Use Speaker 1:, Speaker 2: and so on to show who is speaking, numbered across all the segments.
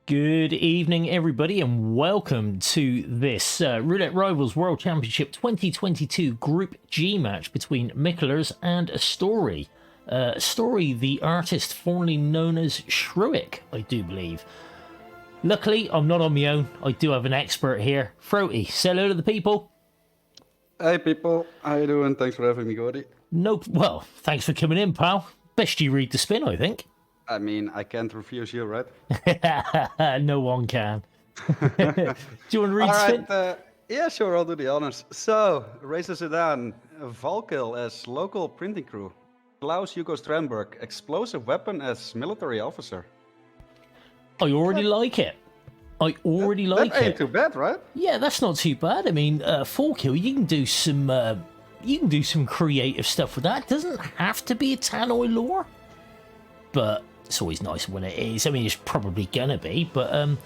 Speaker 1: Good evening, everybody, and welcome to this Roulette Rivals World Championship 2022 Group G match between Mikulers and Astori. Astori, the artist formerly known as Shruik, I do believe. Luckily, I'm not on my own. I do have an expert here. Frote, say hello to the people.
Speaker 2: Hey, people. How you doing? Thanks for having me, Gordy.
Speaker 1: No, well, thanks for coming in, pal. Best you read the spin, I think.
Speaker 2: I mean, I can't refuse you, right?
Speaker 1: No one can. Do you want to read the spin?
Speaker 2: Yeah, sure, I'll do the honors. So, Racer Sedan, Valkil as local printing crew, Klaus Hugo Strandberg, explosive weapon as military officer.
Speaker 1: I already like it. I already like it.
Speaker 2: That ain't too bad, right?
Speaker 1: Yeah, that's not too bad. I mean, Valkil, you can do some creative stuff with that. It doesn't have to be a Tannoy lore, but it's always nice when it is. I mean, it's probably gonna be, but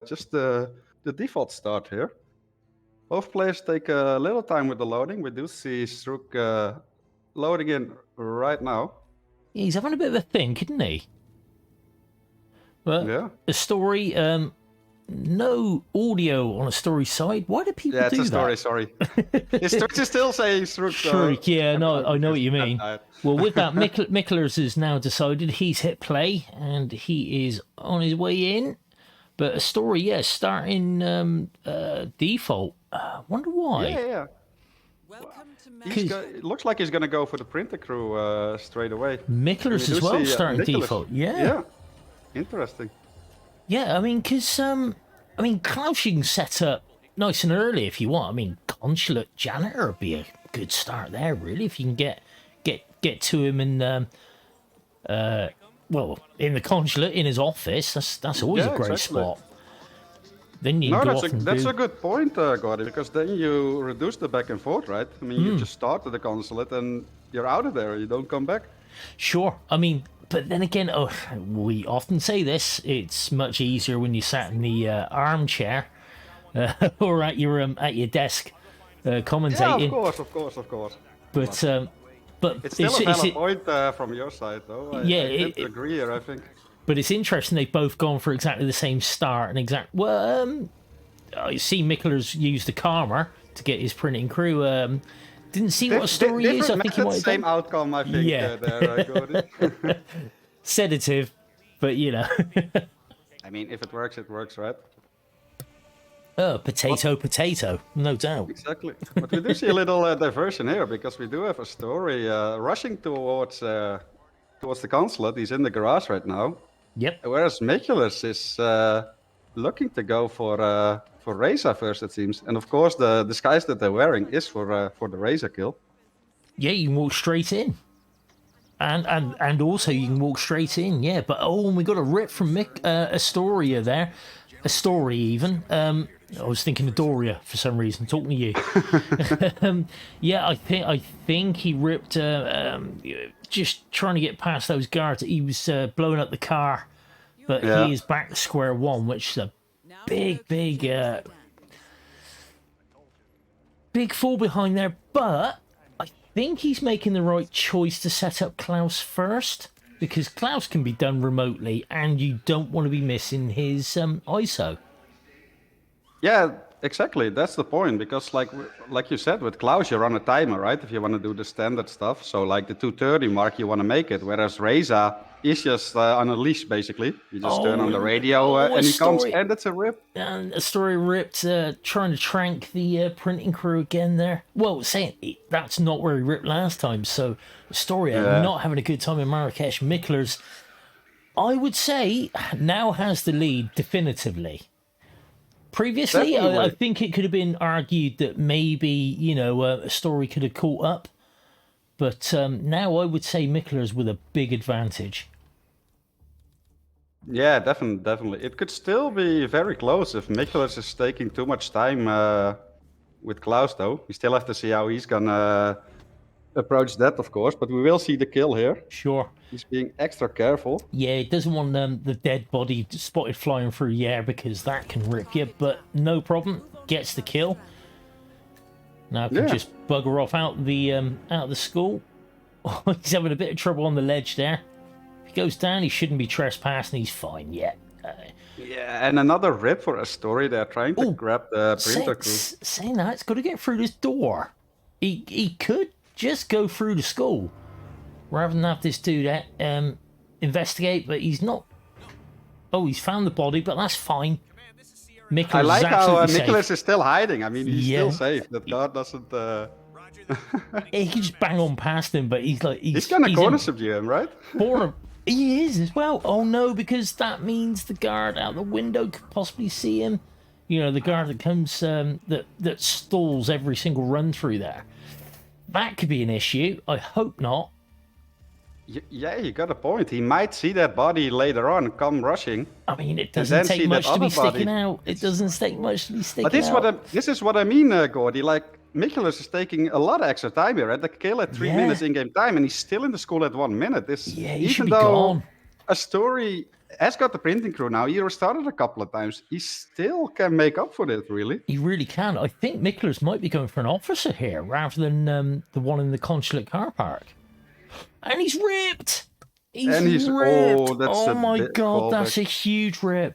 Speaker 2: just the default start here. Both players take a little time with the loading. We do see Strook loading in right now.
Speaker 1: yeah, he's having a bit of a think, isn't he? But
Speaker 2: Yeah.
Speaker 1: Astori, no audio on Astori's side. Why do people do that?
Speaker 2: Yeah, it's a story, sorry. It's still saying Strook.
Speaker 1: Shruik, yeah, no, I know what you mean. Well, with that, Mikulers has now decided he's hit play, and he is on his way in. But Astori, yeah, starting default. Wonder why.
Speaker 2: Yeah. It looks like he's going to go for the printer crew straight away.
Speaker 1: Mikulers as well, starting
Speaker 2: Mikulers.
Speaker 1: default.
Speaker 2: Yeah. Interesting.
Speaker 1: Yeah, I mean, because Klaus you can set up nice and early if you want. I mean, consulate janitor would be a good start there, really, if you can get to him in well, in the consulate, in his office. That's always a great spot. Then you go
Speaker 2: that's a good point, Gordy, because then you reduce the back and forth, right? I mean, you just start at the consulate and you're out of there. You don't come back.
Speaker 1: Sure. I mean, but then again, we often say this, it's much easier when you sat in the armchair or at your desk commentating.
Speaker 2: Yeah, of course.
Speaker 1: But
Speaker 2: it's still a valid point from your side, though. I agree here, I think.
Speaker 1: But it's interesting they've both gone for exactly the same start and I see Mikulers use the Karma to get his printing crew. Didn't see what Astori is. I think he might have
Speaker 2: same outcome. I think.
Speaker 1: Yeah.
Speaker 2: There,
Speaker 1: Sedative, but you know.
Speaker 2: I mean, if it works, right?
Speaker 1: Potato, no doubt.
Speaker 2: Exactly. But we do see a little diversion here because we do have Astori rushing towards the consulate. He's in the garage right now.
Speaker 1: Yep.
Speaker 2: Whereas Mikulers is looking to go for Razor first, it seems. And of course, the disguise that they're wearing is for the Razor kill.
Speaker 1: Yeah, you can walk straight in. And also you can walk straight in, yeah. But and we got a rip from Astoria there. Astori even. I was thinking of Doria for some reason, talking to you. Yeah, I think he ripped just trying to get past those guards. He was blowing up the car, but he is back to square one, which is a big fall behind there. But I think he's making the right choice to set up Klaus first, because Klaus can be done remotely, and you don't want to be missing his ISO.
Speaker 2: Yeah, exactly. That's the point, because like you said, with Klaus, you're on a timer, right? If you want to do the standard stuff. So like the 2:30 mark, you want to make it. Whereas Reza is just on a leash, basically. You just turn on the radio and he comes, and it's a rip.
Speaker 1: And Astori ripped, trying to trank the printing crew again there. Well, saying that's not where he ripped last time. So Astori not having a good time in Marrakesh. Mikulers, I would say, now has the lead definitively. Previously, I think it could have been argued that maybe, Astori could have caught up. But now I would say Mikulers with a big advantage.
Speaker 2: Yeah, definitely. It could still be very close if Mikulers is taking too much time with Klaus, though. We still have to see how he's going to approach that, of course. But we will see the kill here.
Speaker 1: Sure.
Speaker 2: He's being extra careful.
Speaker 1: Yeah, he doesn't want the dead body spotted flying through the air because that can rip you. But no problem. Gets the kill. Now can just bugger off out the school. He's having a bit of trouble on the ledge there. If he goes down, he shouldn't be trespassing. He's fine. Yeah.
Speaker 2: Yeah, and another rip for Astori. They're trying to grab the printer crew.
Speaker 1: Saying that, it's got to get through this door. He could just go through the school rather than have this dude investigate, but he's not. Oh, he's found the body, but that's fine.
Speaker 2: I like how Mikulers is still hiding. I mean, he's still safe. That guard doesn't...
Speaker 1: He can just bang on past him, but he's like...
Speaker 2: He's gonna corner subdue him, right?
Speaker 1: He is as well. Oh no, because that means the guard out the window could possibly see him. You know, the guard that comes... that stalls every single run through there. That could be an issue. I hope not.
Speaker 2: Yeah, you got a point. He might see that body later on come rushing.
Speaker 1: I mean, it doesn't take much to be sticking out. It doesn't take much to be sticking out.
Speaker 2: This is what I mean, Gordy. Like, Mikulers is taking a lot of extra time here. Right? The kill at 3 minutes in-game time, and he's still in the school at 1 minute.
Speaker 1: He should be gone.
Speaker 2: Astori has got the printing crew now. He restarted a couple of times. He still can make up for it, really. He
Speaker 1: really can. I think Mikulers might be going for an officer here rather than the one in the consulate car park. And he's ripped! He's ripped! Oh my god, that's a huge rip.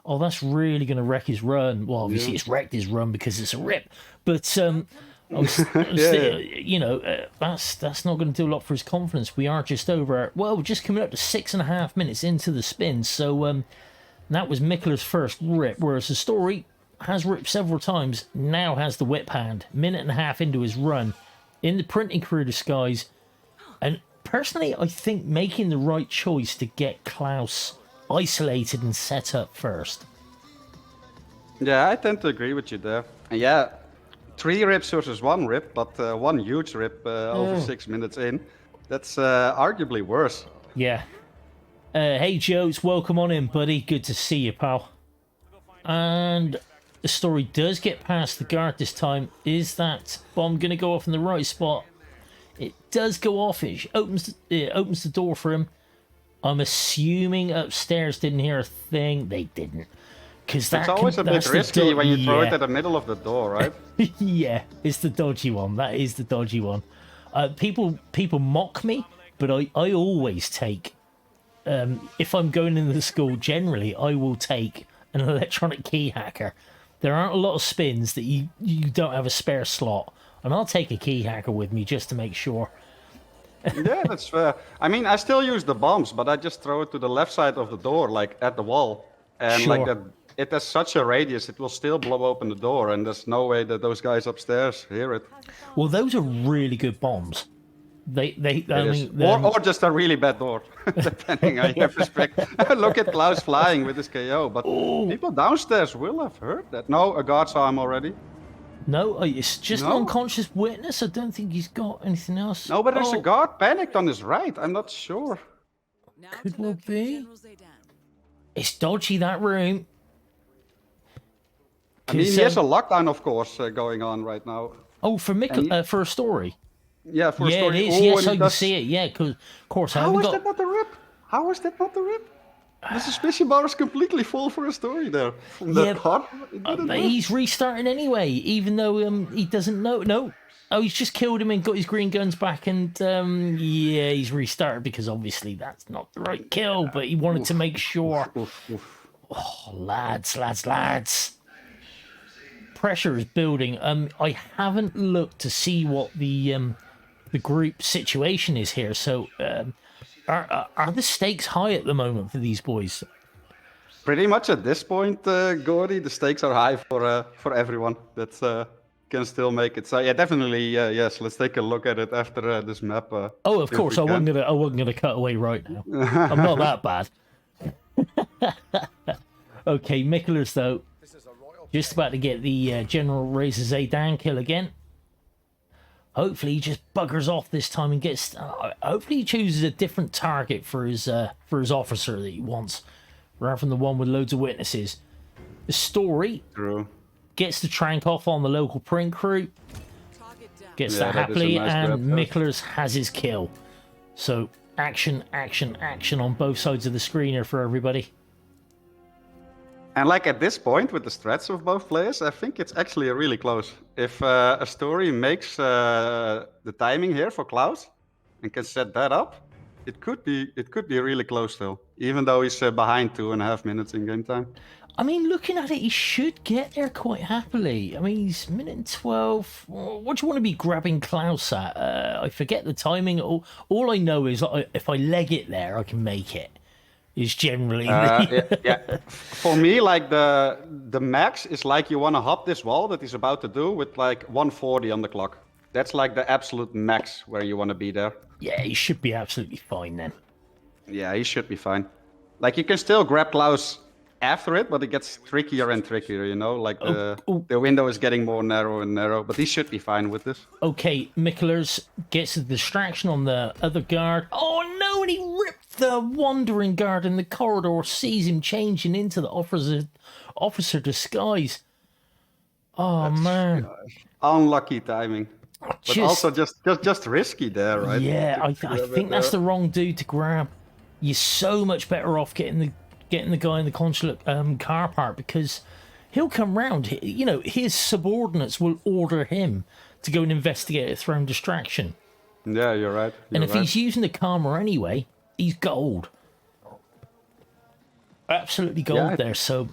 Speaker 1: Oh, that's really going to wreck his run. Well, obviously it's wrecked his run because it's a rip. But, still, you know, that's not going to do a lot for his confidence. We are just over... Well, we're just coming up to 6.5 minutes into the spin. So, that was Mikulers' first rip. Whereas the Astori has ripped several times. Now has the whip hand. 1.5 minutes into his run. In the printing crew disguise. And personally, I think making the right choice to get Klaus isolated and set up first.
Speaker 2: Yeah, I tend to agree with you there. And yeah, 3 rips versus 1 rip, but 1 huge rip over 6 minutes in. That's arguably worse.
Speaker 1: Yeah. Hey, Joes, welcome on in, buddy. Good to see you, pal. And the Astori does get past the guard this time. Is that bomb going to go off in the right spot? It does go off. It opens the door for him. I'm assuming upstairs didn't hear a thing. They didn't. Because
Speaker 2: it's always a bit risky when you throw it at the middle of the door, right?
Speaker 1: Yeah, it's the dodgy one. That is the dodgy one. People mock me, but I always take... if I'm going into the school, generally, I will take an electronic key hacker. There aren't a lot of spins that you don't have a spare slot. And I'll take a key hacker with me just to make sure.
Speaker 2: Yeah, that's fair. I mean, I still use the bombs, but I just throw it to the left side of the door, like at the wall. And like that, it has such a radius, it will still blow open the door. And there's no way that those guys upstairs hear it.
Speaker 1: Well, those are really good bombs.
Speaker 2: Or just a really bad door, depending on your perspective. Look at Klaus flying with his KO, but people downstairs will have heard that. No, a guard saw him already.
Speaker 1: No, it's just an unconscious witness. I don't think he's got anything else.
Speaker 2: No, but there's a guard panicked on his right. I'm not sure.
Speaker 1: Could well be. It's dodgy, that room.
Speaker 2: I mean, he has a lockdown, of course, going on right now.
Speaker 1: Oh, for Astori.
Speaker 2: Yeah, for Astori.
Speaker 1: It is. Yes, I can see it. Yeah, because, of course,
Speaker 2: How is that not the rip? How is that not the rip? The suspicion bar is completely full for Astori there. From
Speaker 1: he's restarting anyway, even though he doesn't know. No. Oh, he's just killed him and got his green guns back, and yeah, he's restarted because obviously that's not the right kill, but he wanted to make sure. Oh, lads. Pressure is building. I haven't looked to see what the group situation is here, so are the stakes high at the moment for these boys?
Speaker 2: Pretty much at this point, Gordy, the stakes are high for everyone that can still make it. So yeah, definitely, yes. Let's take a look at it after this map.
Speaker 1: Oh, of course, I wasn't gonna cut away right now. I'm not that bad. Okay, Mikulers though, just about to get the General Razor's A down kill again. Hopefully he just buggers off this time and gets... hopefully he chooses a different target for his officer that he wants, rather than the one with loads of witnesses. The Astori gets the trank off on the local print crew, gets that happily, and Mikulers has his kill. So action on both sides of the screener for everybody.
Speaker 2: And like at this point, with the strats of both players, I think it's actually really close. If Astori makes the timing here for Klaus and can set that up, it could be really close still, even though he's behind 2.5 minutes in game time.
Speaker 1: I mean, looking at it, he should get there quite happily. I mean, he's minute and 12. What do you want to be grabbing Klaus at? I forget the timing. All I know is if I leg it there, I can make it. Is generally
Speaker 2: yeah. For me, like the max is like you want to hop this wall that he's about to do with like 140 on the clock. That's like the absolute max where you want to be there.
Speaker 1: Yeah, he should be absolutely fine then.
Speaker 2: Yeah, he should be fine. Like you can still grab Klaus after it, but it gets trickier and trickier, you know? Like the window is getting more narrow and narrow, but he should be fine with this.
Speaker 1: Okay, Mikulers gets a distraction on the other guard. Oh no, and he ripped the wandering guard in the corridor, sees him changing into the officer disguise. Oh, man.
Speaker 2: Unlucky timing. But also just risky there, right?
Speaker 1: Yeah, I think that's the wrong dude to grab. You're so much better off getting the guy in the consulate car park, because he'll come round. You know, his subordinates will order him to go and investigate a thrown distraction.
Speaker 2: Yeah, you're right.
Speaker 1: And if he's using the camera anyway, he's gold. Absolutely gold there. So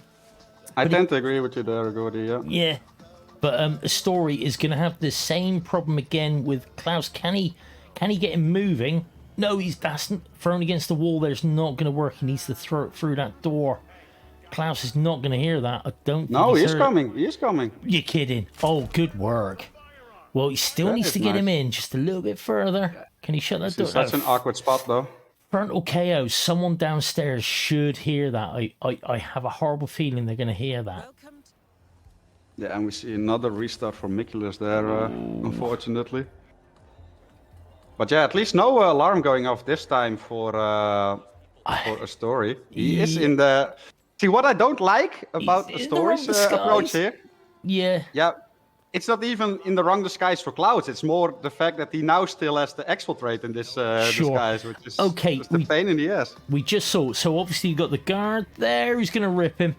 Speaker 2: I tend to agree with you there, Gordy. Yeah.
Speaker 1: Yeah. But Astori is going to have the same problem again with Klaus. Can he get him moving? No, that's thrown against the wall. There's not going to work. He needs to throw it through that door. Klaus is not going to hear that. I don't think
Speaker 2: No, he's coming. He's coming.
Speaker 1: You're kidding. Oh, good work. Well, he still needs to get him in just a little bit further. Can he shut that door?
Speaker 2: That's an awkward spot, though.
Speaker 1: Frontal KO. Someone downstairs should hear that. I have a horrible feeling they're going to hear that.
Speaker 2: Yeah, and we see another restart from Mikulers there, unfortunately. But yeah, at least no alarm going off this time for Astori. He is in the... See, what I don't like about Astori's approach here...
Speaker 1: Yeah.
Speaker 2: Yeah, it's not even in the wrong disguise for Klaus. It's more the fact that he now still has the exfiltrate in this disguise, which is just a pain in the ass.
Speaker 1: We just saw... So obviously you got the guard there who's going to rip him.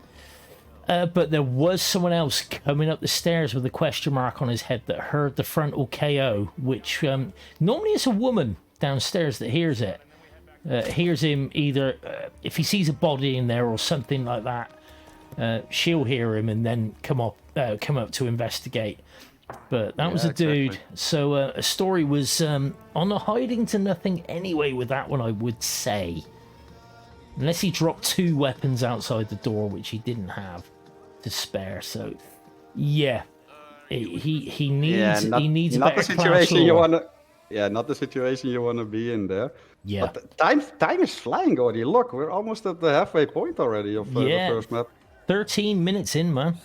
Speaker 1: But there was someone else coming up the stairs with a question mark on his head that heard the frontal KO, which normally it's a woman downstairs that hears it. Hears him either if he sees a body in there or something like that. She'll hear him and then come up to investigate. But that was a dude. Exactly. So Astori was on a hiding to nothing anyway with that one, I would say. Unless he dropped 2 weapons outside the door, which he didn't have to spare. So yeah, he needs a better
Speaker 2: situation you want to. Yeah, not the situation you want to be in there.
Speaker 1: Yeah,
Speaker 2: but time is flying, Gordy. Look, we're almost at the halfway point already of the first map.
Speaker 1: 13 minutes in, man.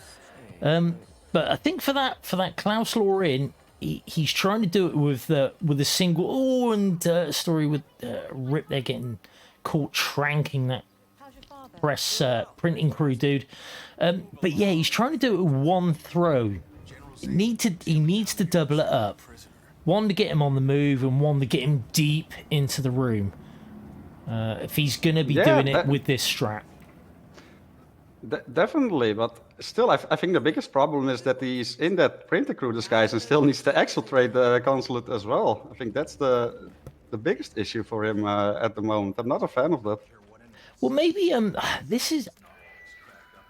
Speaker 1: But I think for that Klaus lure in, he's trying to do it with a single. Oh, and Astori with Rip there getting caught tranking that press printing crew dude. But yeah, he's trying to do it with one throw. He needs to double it up. One to get him on the move and one to get him deep into the room. If he's going to be doing it with this strat.
Speaker 2: Definitely, but still, I think the biggest problem is that he's in that printer crew disguise and still needs to exfiltrate the consulate as well. I think that's the biggest issue for him at the moment. I'm not a fan of that.
Speaker 1: Well, maybe this is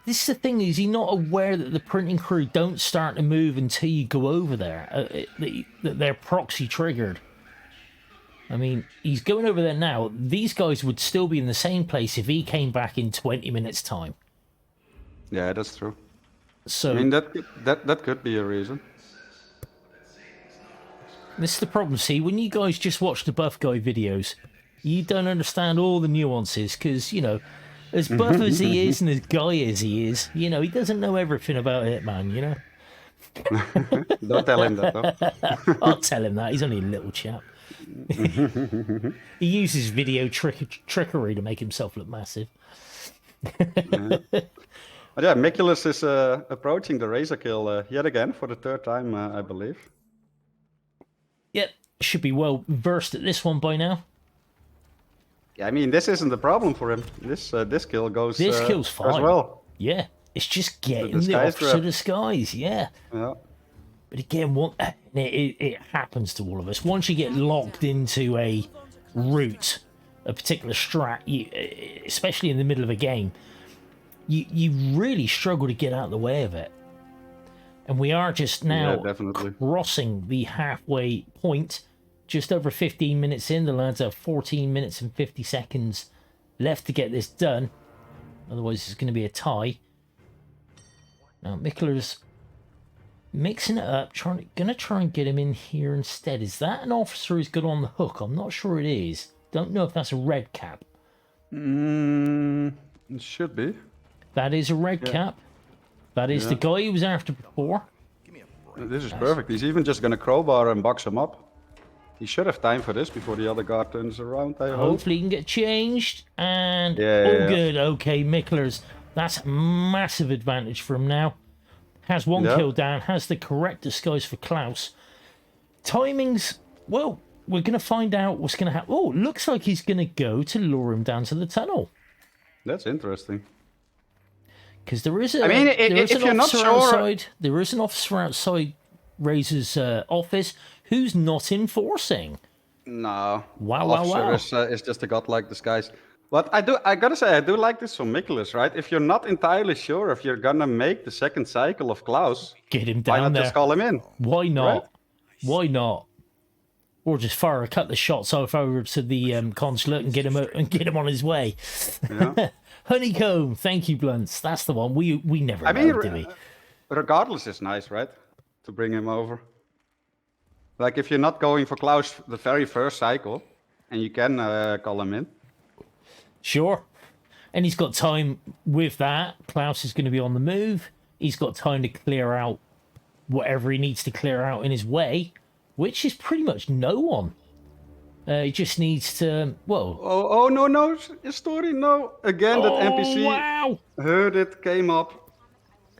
Speaker 1: the thing. Is he not aware that the printing crew don't start to move until you go over there? That they're proxy triggered. I mean, he's going over there now. These guys would still be in the same place if he came back in 20 minutes' time.
Speaker 2: Yeah, that's true.
Speaker 1: So
Speaker 2: I mean, that could be a reason.
Speaker 1: This is the problem. See, when you guys just watch the buff guy videos, you don't understand all the nuances because, you know, as buff as he is and as guy as he is, you know, he doesn't know everything about Hitman, you know?
Speaker 2: Don't tell him that, though.
Speaker 1: I'll tell him that. He's only a little chap. He uses video trickery to make himself look massive.
Speaker 2: But yeah, Mikulers is approaching the razor kill yet again for the 3rd time, I believe.
Speaker 1: Yep, should be well versed at this one by now.
Speaker 2: Yeah, I mean, this isn't the problem for him. This kill goes
Speaker 1: this kill's fine
Speaker 2: as well.
Speaker 1: Yeah, it's just getting the officer disguise. Yeah.
Speaker 2: Yeah.
Speaker 1: But again, it happens to all of us. Once you get locked into a route, a particular strat, especially in the middle of a game, you really struggle to get out of the way of it. And we are just now crossing the halfway point, just over 15 minutes in. The lads have 14 minutes and 50 seconds left to get this done. Otherwise, it's going to be a tie. Now, Mikulers mixing it up, gonna try and get him in here instead. Is that an officer who's got on the hook? I'm not sure it is. Don't know if that's a red cap.
Speaker 2: It should be.
Speaker 1: That is a red cap. That is the guy he was after before.
Speaker 2: This is perfect. He's even just gonna crowbar and box him up. He should have time for this before the other guard turns around, I hope.
Speaker 1: Hopefully he can get changed. And good. Okay, Mikulers. That's a massive advantage for him now. Has one kill down. Has the correct disguise for Klaus. Timings, well, we're going to find out what's going to happen. Oh, looks like he's going to go to lure him down to the tunnel.
Speaker 2: That's interesting.
Speaker 1: Because there is a...
Speaker 2: I mean, if you're not sure...
Speaker 1: There is an officer outside Razor's office who's not enforcing.
Speaker 2: No.
Speaker 1: Wow.
Speaker 2: Is just a godlike disguise. But I gotta say, I do like this from Mikulers, right? If you're not entirely sure if you're gonna make the second cycle of Klaus,
Speaker 1: get him down
Speaker 2: why not
Speaker 1: there.
Speaker 2: Just call him in?
Speaker 1: Why not?
Speaker 2: Right?
Speaker 1: Why not? Or just fire a couple of shots over to the consulate and get him on his way.
Speaker 2: Yeah.
Speaker 1: Honeycomb, thank you, Blunts. That's the one. We never know, do we?
Speaker 2: Regardless, it's nice, right? To bring him over. Like if you're not going for Klaus the very first cycle, and you can call him in.
Speaker 1: Sure. And he's got time with that. Klaus is going to be on the move. He's got time to clear out whatever he needs to clear out in his way, which is pretty much no one. He just needs to... Whoa.
Speaker 2: Oh, no, Astori, no. Again, that NPC heard it, came up.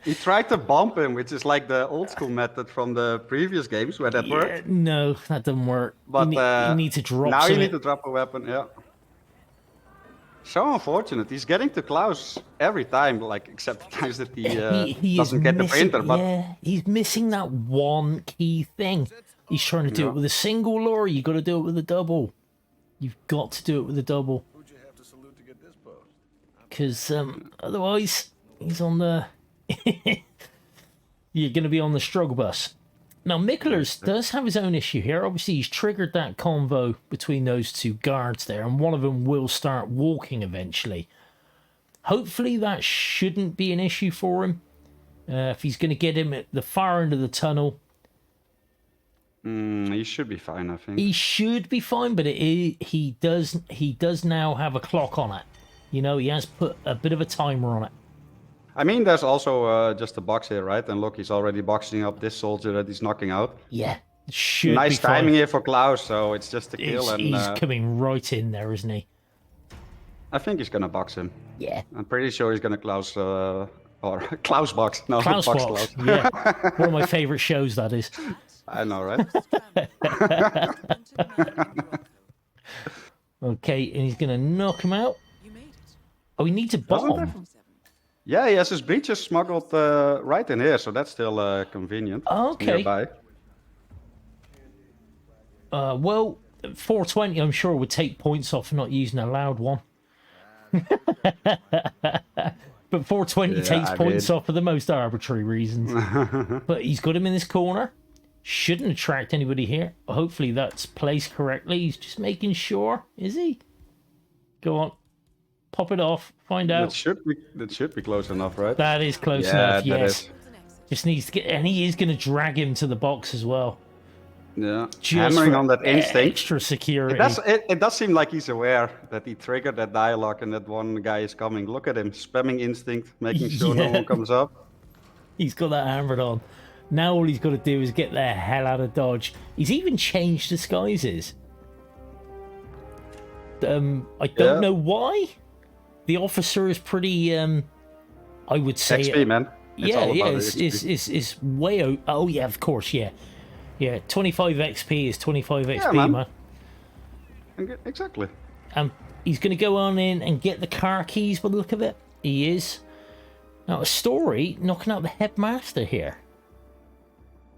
Speaker 2: He tried to bump him, which is like the old school method from the previous games where that worked.
Speaker 1: No, that doesn't work.
Speaker 2: But
Speaker 1: you need to drop
Speaker 2: now you need to drop a weapon, So unfortunate. He's getting to Klaus every time, like except the times that he doesn't get the printer. But
Speaker 1: he's missing that one key thing. He's trying to do it with a single lure. You got to do it with a double. You've got to do it with a double.
Speaker 3: Who'd you have to salute to get this post?
Speaker 1: Because otherwise, he's on the. You're going to be on the struggle bus. Now, Mikulers does have his own issue here. Obviously, he's triggered that convo between those two guards there, and one of them will start walking eventually. Hopefully, that shouldn't be an issue for him. If he's going to get him at the far end of the tunnel.
Speaker 2: He should be fine, I think.
Speaker 1: He should be fine, but he does now have a clock on it. You know, he has put a bit of a timer on it.
Speaker 2: I mean, there's also just a box here, right? And look, he's already boxing up this soldier that he's knocking out.
Speaker 1: Yeah, should
Speaker 2: nice
Speaker 1: be fine.
Speaker 2: timing here for Klaus, so it's just a kill.
Speaker 1: He's coming right in there, isn't he?
Speaker 2: I think he's gonna box him.
Speaker 1: Yeah.
Speaker 2: I'm pretty sure he's gonna Klaus or Klaus box. No,
Speaker 1: Klaus box.
Speaker 2: Klaus.
Speaker 1: Yeah, one of my favorite shows, that is.
Speaker 2: I know, right?
Speaker 1: Okay, and he's gonna knock him out. Oh, he needs a bomb.
Speaker 2: Yeah, he has his breaches smuggled right in here, so that's still convenient.
Speaker 1: Okay.
Speaker 2: Nearby.
Speaker 1: Well, 420, I'm sure, would take points off for not using a loud one. But 420 takes points off for the most arbitrary reasons. But he's got him in this corner. Shouldn't attract anybody here. Hopefully that's placed correctly. He's just making sure. Is he? Go on. Pop it off. Find out.
Speaker 2: That should be close enough, right?
Speaker 1: That is close enough, yes. Just needs to get... And he is going to drag him to the box as well.
Speaker 2: Yeah.
Speaker 1: Just
Speaker 2: hammering on that instinct.
Speaker 1: Extra security.
Speaker 2: It does seem like he's aware that he triggered that dialogue and that one guy is coming. Look at him. Spamming instinct, making sure no one comes up.
Speaker 1: He's got that hammered on. Now all he's got to do is get the hell out of Dodge. He's even changed disguises. I don't know why. The officer is pretty, I would say...
Speaker 2: XP, man.
Speaker 1: It's way... Oh, yeah, of course, yeah. Yeah, 25 XP is 25 XP, man.
Speaker 2: Exactly.
Speaker 1: He's going to go on in and get the car keys by the look of it. He is. Now, Astori knocking out the headmaster here.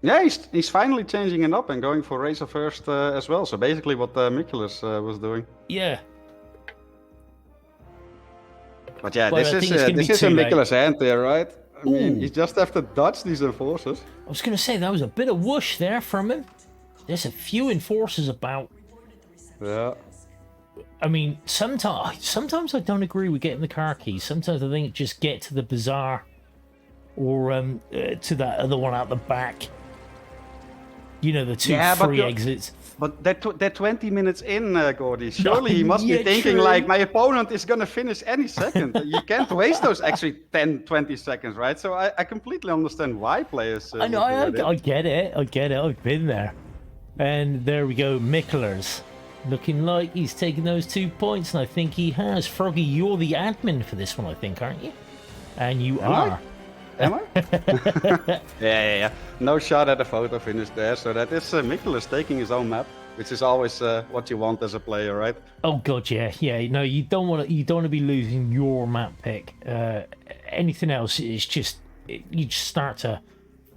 Speaker 2: Yeah, he's finally changing it up and going for Razor first as well. So basically what Mikulers was doing.
Speaker 1: Yeah.
Speaker 2: But yeah,
Speaker 1: But I think it's gonna
Speaker 2: this
Speaker 1: be
Speaker 2: is a
Speaker 1: too late.
Speaker 2: Mikulers hand there, right? I mean,
Speaker 1: Ooh.
Speaker 2: you just have to dodge these enforcers.
Speaker 1: I was going to say, that was a bit of whoosh there from him. There's a few enforcers about.
Speaker 2: Yeah.
Speaker 1: I mean, sometimes I don't agree with getting the car keys. Sometimes I think just get to the bazaar or to that other one out the back. You know, the two free exits.
Speaker 2: But they're 20 minutes in, Gordy. Surely he must
Speaker 1: Yeah,
Speaker 2: be thinking,
Speaker 1: true.
Speaker 2: like, my opponent is going to finish any second. You can't waste those extra 10, 20 seconds, right? So I completely understand why players...
Speaker 1: I know, I get it. I've been there. And there we go, Mikulers. Looking like he's taking those 2 points, and I think he has. Froggy, you're the admin for this one, I think, aren't you? And you are.
Speaker 2: Am I? Yeah. No shot at a photo finish there. So that is Mikulers taking his own map, which is always what you want as a player, right?
Speaker 1: Oh god, yeah. No, you don't want to be losing your map pick. Anything else is just you just start to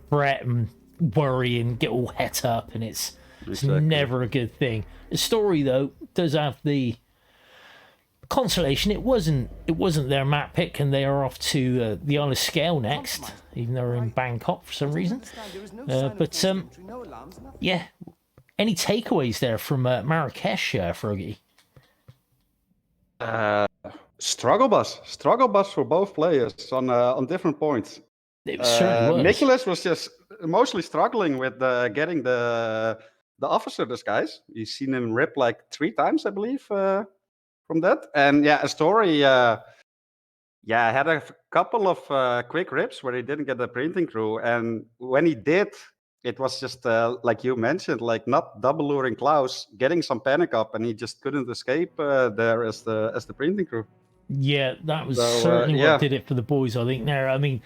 Speaker 1: fret and worry and get all het up, and it's never a good thing. The story though does have the consolation. It wasn't their map pick, and they are off to the Isle of Scale next, even though they're in Bangkok for some reason. Yeah. Any takeaways there from Marrakesh, Froggy?
Speaker 2: Struggle bus for both players on different points.
Speaker 1: It certainly was.
Speaker 2: Mikulers was just mostly struggling with getting the officer disguise. You've seen him rip like 3 times, I believe. From that, and yeah, Astori had a couple of quick rips where he didn't get the printing crew, and when he did, it was just like you mentioned, like not double luring Klaus, getting some panic up, and he just couldn't escape there as the printing crew.
Speaker 1: Yeah, that was certainly what did it for the boys, I think. There, I mean,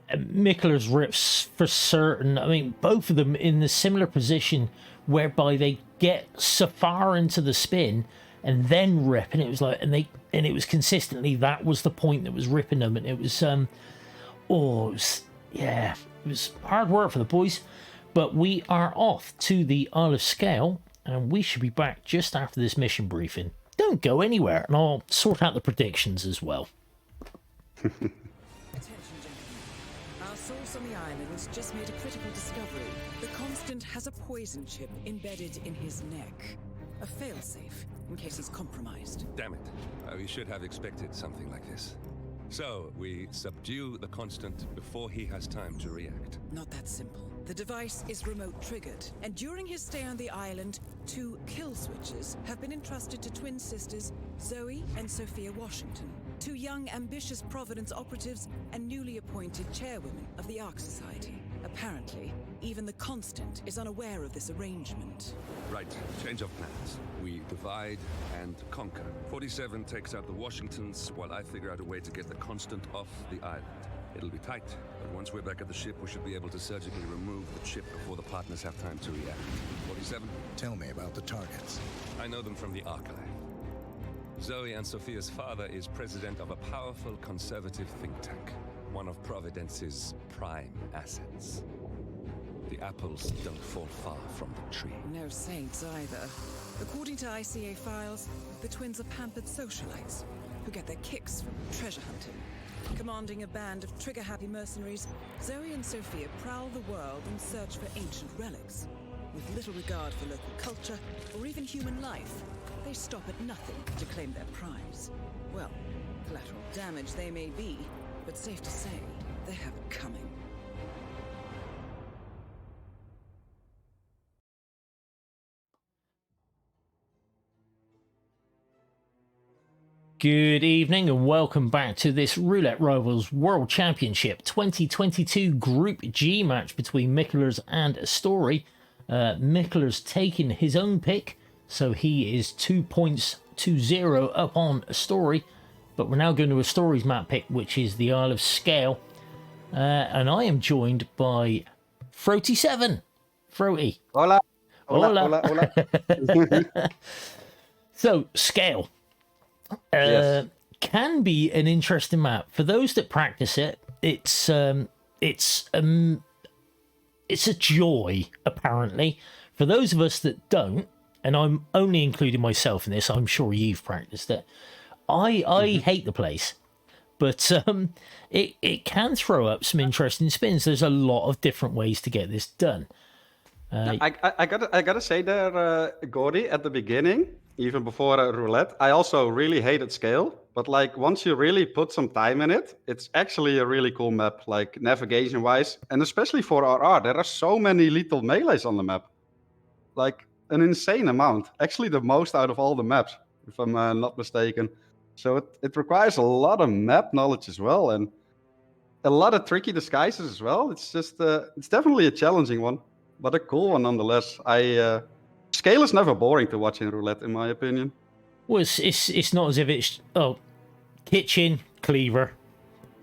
Speaker 1: Mikulers rips for certain. I mean, both of them in the similar position whereby they get so far into the spin and then rip, and it was like, and it was consistently, that was the point that was ripping them, and it was it was hard work for the boys. But we are off to the Isle of Scale, and we should be back just after this mission briefing. Don't go anywhere, and I'll sort out the predictions as well.
Speaker 4: Attention, gentlemen. Our source on the island has just made a critical discovery. The Constant has a poison chip embedded in his neck. A failsafe, in case he's compromised.
Speaker 5: Damn it. We should have expected something like this. So, we subdue the Constant before he has time to react.
Speaker 4: Not that simple. The device is remote triggered, and during his stay on the island, 2 kill switches have been entrusted to twin sisters Zoe and Sophia Washington, 2 young, ambitious Providence operatives and newly appointed chairwomen of the Ark Society. Apparently, even the Constant is unaware of this arrangement.
Speaker 5: Right, change of plans. We divide and conquer. 47 takes out the Washingtons, while I figure out a way to get the Constant off the island. It'll be tight, but once we're back at the ship, we should be able to surgically remove the chip before the partners have time to react. 47?
Speaker 3: Tell me about the targets.
Speaker 5: I know them from the archive. Zoe and Sophia's father is president of a powerful conservative think tank, one of Providence's prime assets. The apples don't fall far from the tree.
Speaker 4: No saints either. According to ICA files, the twins are pampered socialites who get their kicks from treasure hunting. Commanding a band of trigger-happy mercenaries, Zoe and Sophia prowl the world in search for ancient relics. With little regard for local culture or even human life, they stop at nothing to claim their prize. Well, collateral damage they may be, but safe to say, they have it coming.
Speaker 1: Good evening and welcome back to this Roulette Rivals World Championship 2022 Group G match between Mikulers and Astori. Mikulers taking his own pick, so he is 2 points to 0 up on Astori. But we're now going to Astori's map pick, which is the Isle of Scale. And I am joined by Frote7. Frote.
Speaker 2: Hola.
Speaker 1: Hola.
Speaker 2: Hola.
Speaker 1: So, Scale.
Speaker 2: Yes.
Speaker 1: Can be an interesting map for those that practice it. It's a joy, apparently. For those of us that don't, and I'm only including myself in this, I'm sure you've practiced it. I hate the place, but it can throw up some interesting spins. There's a lot of different ways to get this done.
Speaker 2: I gotta say there, Gordy, at the beginning, even before roulette, I also really hated scale. But like once you really put some time in it, it's actually a really cool map, like navigation wise, and especially for RR, there are so many lethal melees on the map, like an insane amount. Actually, the most out of all the maps, if I'm not mistaken. So it requires a lot of map knowledge as well, and a lot of tricky disguises as well. It's just it's definitely a challenging one, but a cool one nonetheless. Scale is never boring to watch in roulette, in my opinion.
Speaker 1: Well, it's not as if it's kitchen cleaver,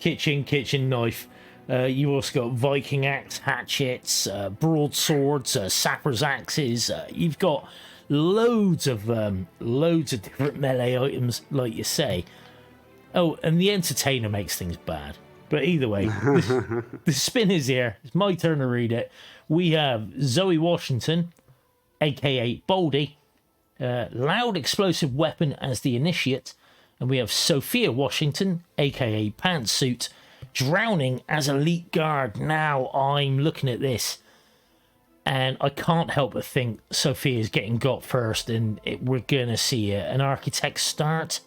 Speaker 1: kitchen knife. You also got Viking axe, hatchets, broadswords, sappers axes. You've got loads of different melee items, like you say. Oh, and the entertainer makes things bad. But either way, the spin is here. It's my turn to read it. We have Zoe Washington, aka Baldy, loud explosive weapon as the initiate, and we have Sophia Washington, aka Pantsuit, drowning as elite guard. Now I'm looking at this, and I can't help but think Sophia's getting got first, and we're gonna see an architect start.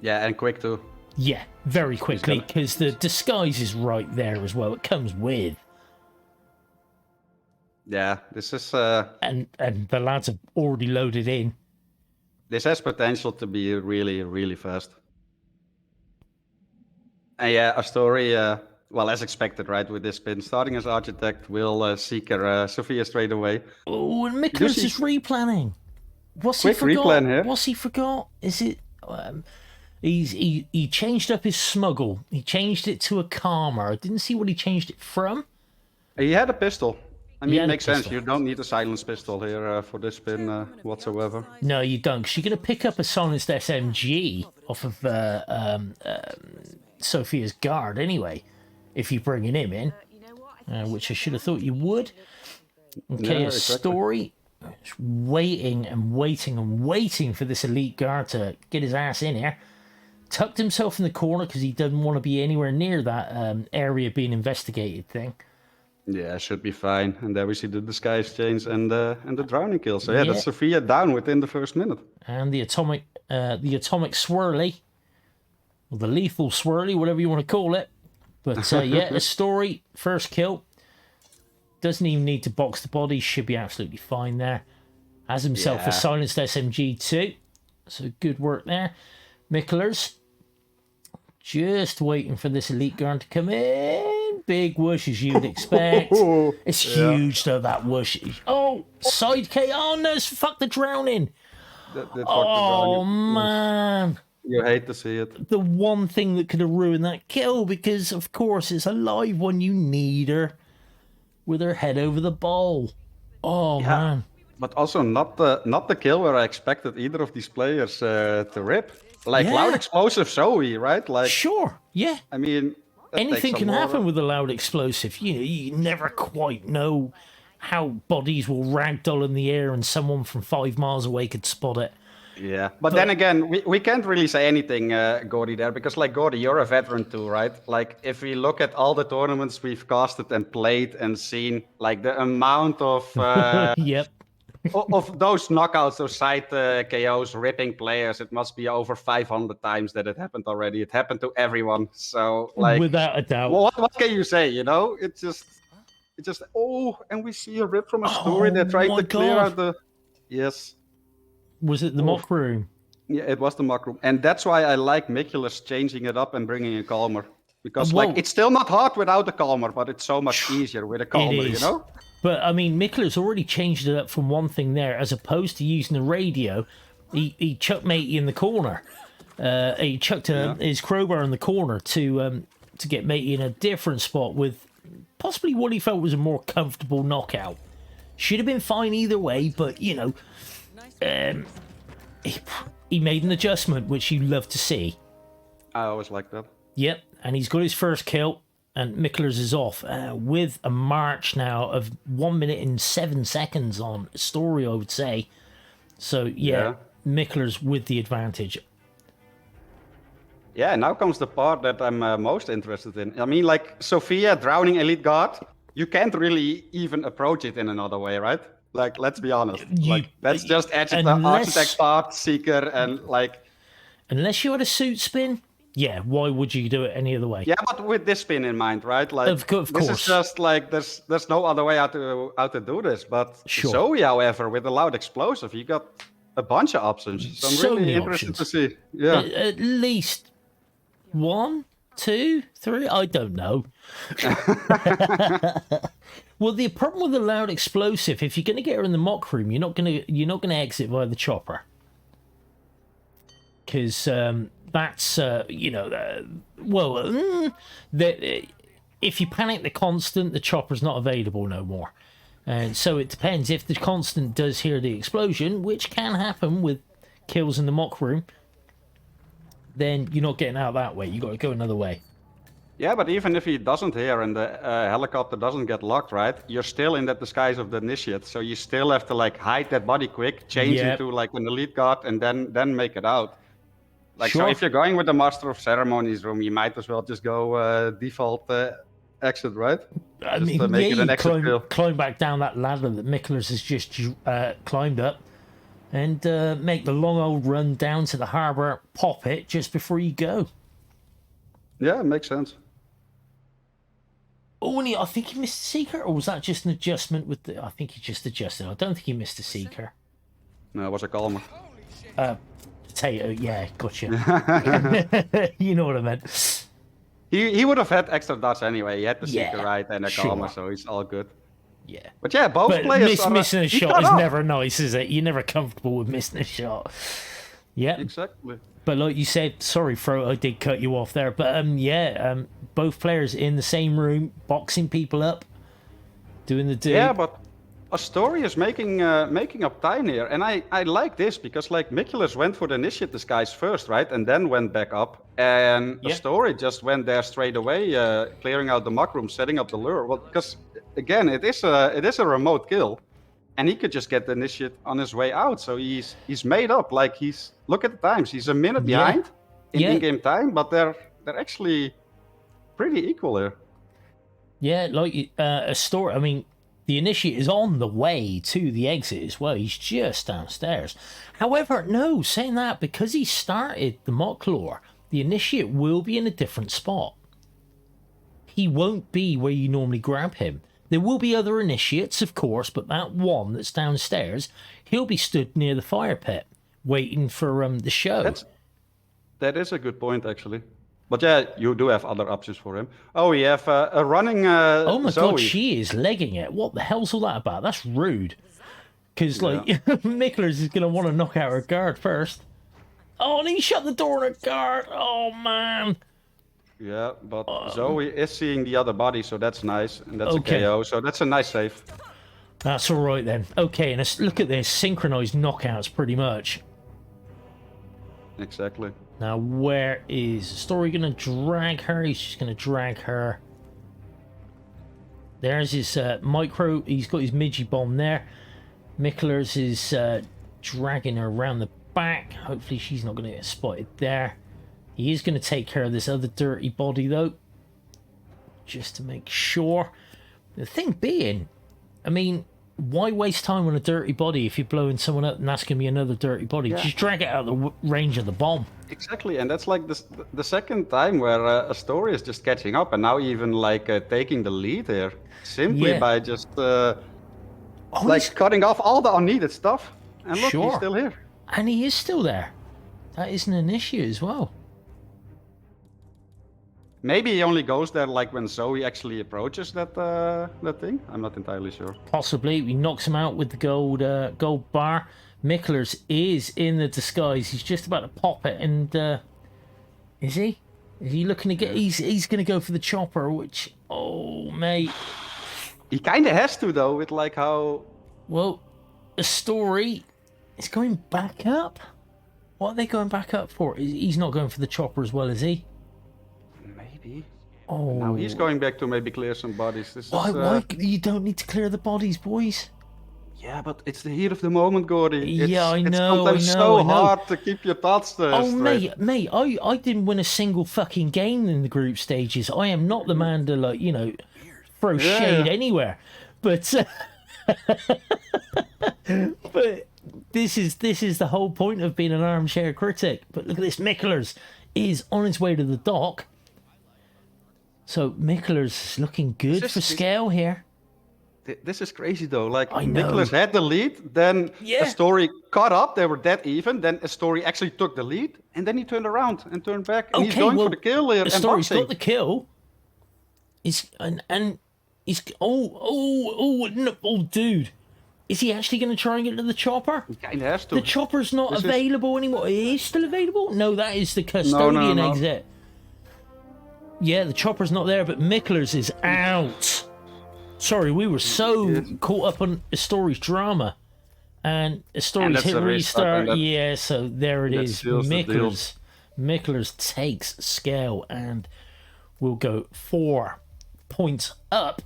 Speaker 2: Yeah, and quick too.
Speaker 1: Yeah, very quickly, because the disguise is right there as well. It comes with.
Speaker 2: Yeah, this is...
Speaker 1: And the lads have already loaded in.
Speaker 2: This has potential to be really, really fast. And yeah, Astori, well, as expected, right, with this spin, starting as architect, will seek her Sophia straight away.
Speaker 1: Oh, and Mikulers is replanning. What's
Speaker 2: Quick
Speaker 1: he forgot?
Speaker 2: replan here.
Speaker 1: What's he forgot? Is it... He changed up his smuggle. He changed it to a calmer. I didn't see what he changed it from.
Speaker 2: He had a pistol. I mean,
Speaker 1: He
Speaker 2: it
Speaker 1: had a
Speaker 2: makes sense.
Speaker 1: pistol.
Speaker 2: You don't need a silenced pistol here for this spin whatsoever.
Speaker 1: No, you don't, because you're going to pick up a silenced SMG off of Sophia's guard anyway, if you're bringing him in, which I should have thought you would. Okay,
Speaker 2: Yeah,
Speaker 1: a story. Just waiting and waiting and waiting for this elite guard to get his ass in here. Tucked himself in the corner because he doesn't want to be anywhere near that area being investigated thing.
Speaker 2: Yeah, should be fine. And there we see the disguise change and the drowning kill. So yeah,
Speaker 1: Yeah.
Speaker 2: that's Sophia down within the first minute.
Speaker 1: And the atomic swirly, or the lethal swirly, whatever you want to call it. But yeah, a story, first kill. Doesn't even need to box the body, should be absolutely fine there. Has himself a
Speaker 2: Yeah.
Speaker 1: silenced SMG too. So good work there. Mikulers, just waiting for this elite guard to come in. Big whoosh as you'd expect. It's huge though, that whoosh. Oh, side K. Oh no, fuck the drowning. Oh man.
Speaker 2: You hate to see it.
Speaker 1: The one thing that could have ruined that kill, because of course it's a live one. You need her with her head over the bowl. Oh man.
Speaker 2: But also not the kill where I expected either of these players to rip. Like
Speaker 1: Yeah.
Speaker 2: loud explosive Zoe, right? Like
Speaker 1: Sure, yeah.
Speaker 2: I mean, that
Speaker 1: Anything
Speaker 2: takes
Speaker 1: can
Speaker 2: some more-
Speaker 1: happen with a loud explosive. You know, you never quite know how bodies will ragdoll in the air and someone from 5 miles away could spot it.
Speaker 2: Yeah, but then again, we can't really say anything, Gordy, there, because like Gordy, you're a veteran too, right? Like if we look at all the tournaments we've casted and played and seen, like the amount of
Speaker 1: Yep.
Speaker 2: of those knockouts, those side KOs, ripping players, it must be over 500 times that it happened already. It happened to everyone. So like,
Speaker 1: Without a doubt.
Speaker 2: well, what can you say? You know, it's just and we see a rip from a story. They're trying
Speaker 1: my
Speaker 2: to clear
Speaker 1: God.
Speaker 2: out the yes.
Speaker 1: Was it the mock room?
Speaker 2: Yeah, it was the mock room. And that's why I like Mikulers changing it up and bringing a calmer. Because
Speaker 1: Whoa.
Speaker 2: like it's still not hard without a calmer, but it's so much easier with a calmer, you
Speaker 1: is.
Speaker 2: know?
Speaker 1: But I mean, Mikulers already changed it up from one thing there, as opposed to using the radio. He chucked Matey in the corner. He chucked his crowbar in the corner to get Matey in a different spot with possibly what he felt was a more comfortable knockout. Should have been fine either way, but you know, he made an adjustment, which you love to see.
Speaker 2: I always like that.
Speaker 1: Yep, and he's got his first kill, and Mikulers is off with a march now of 1 minute and 7 seconds on story, I would say. So yeah, Mikulers with the advantage.
Speaker 2: Yeah, now comes the part that I'm most interested in. I mean, like, Sophia drowning Elite Guard, you can't really even approach it in another way, right? Like, let's be honest. Like, that's just Architect Part, Seeker, and like...
Speaker 1: Unless you had a suit spin, yeah, why would you do it any other way?
Speaker 2: Yeah, but with this spin in mind, right? Like,
Speaker 1: of course.
Speaker 2: This is just like, there's no other way how to do this. But
Speaker 1: sure.
Speaker 2: Zoe, however, with the loud explosive, you got a bunch of options. So I'm really interested to see. Yeah.
Speaker 1: At least 1, 2, 3, I don't know. Well, the problem with the loud explosive, if you're going to get her in the mock room, you're not going to exit via the chopper, because that's if you panic the constant, the chopper's not available no more, and so it depends. If the constant does hear the explosion, which can happen with kills in the mock room, then you're not getting out that way. You got to go another way.
Speaker 2: Yeah, but even if he doesn't hear and the helicopter doesn't get locked, right? You're still in that disguise of the initiate, so you still have to like hide that body quick, change into like an elite guard, and then make it out. Like,
Speaker 1: sure.
Speaker 2: So if you're going with the Master of Ceremonies room, you might as well just go default exit, right?
Speaker 1: I
Speaker 2: just
Speaker 1: mean,
Speaker 2: to make it an exit kill.
Speaker 1: Climb back down that ladder that Mikulers has just climbed up, and make the long old run down to the harbour, pop it just before you go.
Speaker 2: Yeah, makes sense.
Speaker 1: Oh, and I think he missed a Seeker, or was that just an adjustment with the... I think he just adjusted. I don't think he missed a Seeker.
Speaker 2: No, it was a calmer.
Speaker 1: Potato, yeah, gotcha. You know what I meant.
Speaker 2: He would have had extra dots anyway. He had the Seeker right and a calmer, so he's all good.
Speaker 1: Yeah.
Speaker 2: But yeah, both players are...
Speaker 1: Missing a shot is never nice, is it? You're never comfortable with missing a shot. Yeah.
Speaker 2: Exactly.
Speaker 1: But like you said, sorry, Fro, I did cut you off there. But both players in the same room, boxing people up, doing the do.
Speaker 2: Yeah, but Astori is making up time here, and I like this because like Mikulers went for the initiate disguise first, right, and then went back up, and Astori just went there straight away, clearing out the mock room, setting up the lure. Well, because again, it is a remote kill. And he could just get the initiate on his way out. So he's made up. Like look at the times. He's a minute behind in-game time, but they're actually pretty equal here.
Speaker 1: Yeah, like Astori. I mean, the initiate is on the way to the exit as well. He's just downstairs. However, no, saying that, because he started the mock lore, the initiate will be in a different spot. He won't be where you normally grab him. There will be other initiates, of course, but that one that's downstairs, he'll be stood near the fire pit, waiting for the show.
Speaker 2: That is a good point, actually. But yeah, you do have other options for him. Oh, we have a running
Speaker 1: oh my
Speaker 2: Zoe.
Speaker 1: God, she is legging it. What the hell's all that about? That's rude. Because, like, Mikulers is going to want to knock out her guard first. Oh, and he shut the door on her guard. Oh, man.
Speaker 2: Yeah, but Zoe is seeing the other body, so that's nice. And that's a KO, so that's a nice save.
Speaker 1: That's all right, then. Okay, and look at this. Synchronized knockouts, pretty much.
Speaker 2: Exactly.
Speaker 1: Now, where is Astori going to drag her? He's just going to drag her. There's his micro. He's got his Midgie bomb there. Mikulers is dragging her around the back. Hopefully she's not going to get spotted there. He is going to take care of this other dirty body, though, just to make sure. The thing being, I mean, why waste time on a dirty body if you're blowing someone up and that's going to be another dirty body? Yeah. Just drag it out of the range of the bomb.
Speaker 2: Exactly, and that's like the second time where Astori is just catching up, and now even like taking the lead here, simply by just cutting off all the unneeded stuff. And look, he's still here.
Speaker 1: And he is still there. That isn't an issue as well.
Speaker 2: Maybe he only goes there like when Zoe actually approaches that thing. I'm not entirely sure.
Speaker 1: Possibly. He knocks him out with the gold bar. Mikulers is in the disguise. He's just about to pop it, and is he? Is he looking to get? He's going to go for the chopper, which mate.
Speaker 2: He kind of has to though, with like how.
Speaker 1: Well, Astori is going back up. What are they going back up for? He's not going for the chopper as well, is he?
Speaker 2: Maybe.
Speaker 1: Oh.
Speaker 2: Now he's going back to maybe clear some bodies.
Speaker 1: Why? You don't need to clear the bodies, boys.
Speaker 2: Yeah, but it's the heat of the moment, Gordy.
Speaker 1: Yeah, I
Speaker 2: It's
Speaker 1: know,
Speaker 2: sometimes
Speaker 1: I
Speaker 2: so
Speaker 1: know.
Speaker 2: hard to keep your thoughts
Speaker 1: Oh,
Speaker 2: straight.
Speaker 1: mate, I didn't win a single fucking game in the group stages. I am not the man to, like, you know, throw shade
Speaker 2: Yeah.
Speaker 1: anywhere. But but this is the whole point of being an armchair critic. But look at this, Mikulers is on his way to the dock. So Mikulers is looking good
Speaker 2: This
Speaker 1: for
Speaker 2: is-
Speaker 1: scale here.
Speaker 2: This is crazy though. Like
Speaker 1: I know.
Speaker 2: Nicholas had the lead, then
Speaker 1: Yeah.
Speaker 2: Astori caught up. They were dead even. Then Astori actually took the lead, and then he turned around and turned back, and he's going for the kill here. And
Speaker 1: Astori's
Speaker 2: boxing.
Speaker 1: got the kill. He's and he's dude, is he actually going to try and get to the chopper?
Speaker 2: He kind of has to.
Speaker 1: The chopper's not
Speaker 2: This is-
Speaker 1: available anymore. It is still available? No, that is the custodian
Speaker 2: no.
Speaker 1: exit. Yeah, the chopper's not there, but Mikulers is out. Sorry, we were so caught up on Astori's drama. And Astori's
Speaker 2: that's
Speaker 1: hit
Speaker 2: the restart,
Speaker 1: restart.
Speaker 2: and that-
Speaker 1: Yeah, so there it
Speaker 2: that
Speaker 1: is.
Speaker 2: seals the deal.
Speaker 1: Mikulers takes scale and will go 4 points up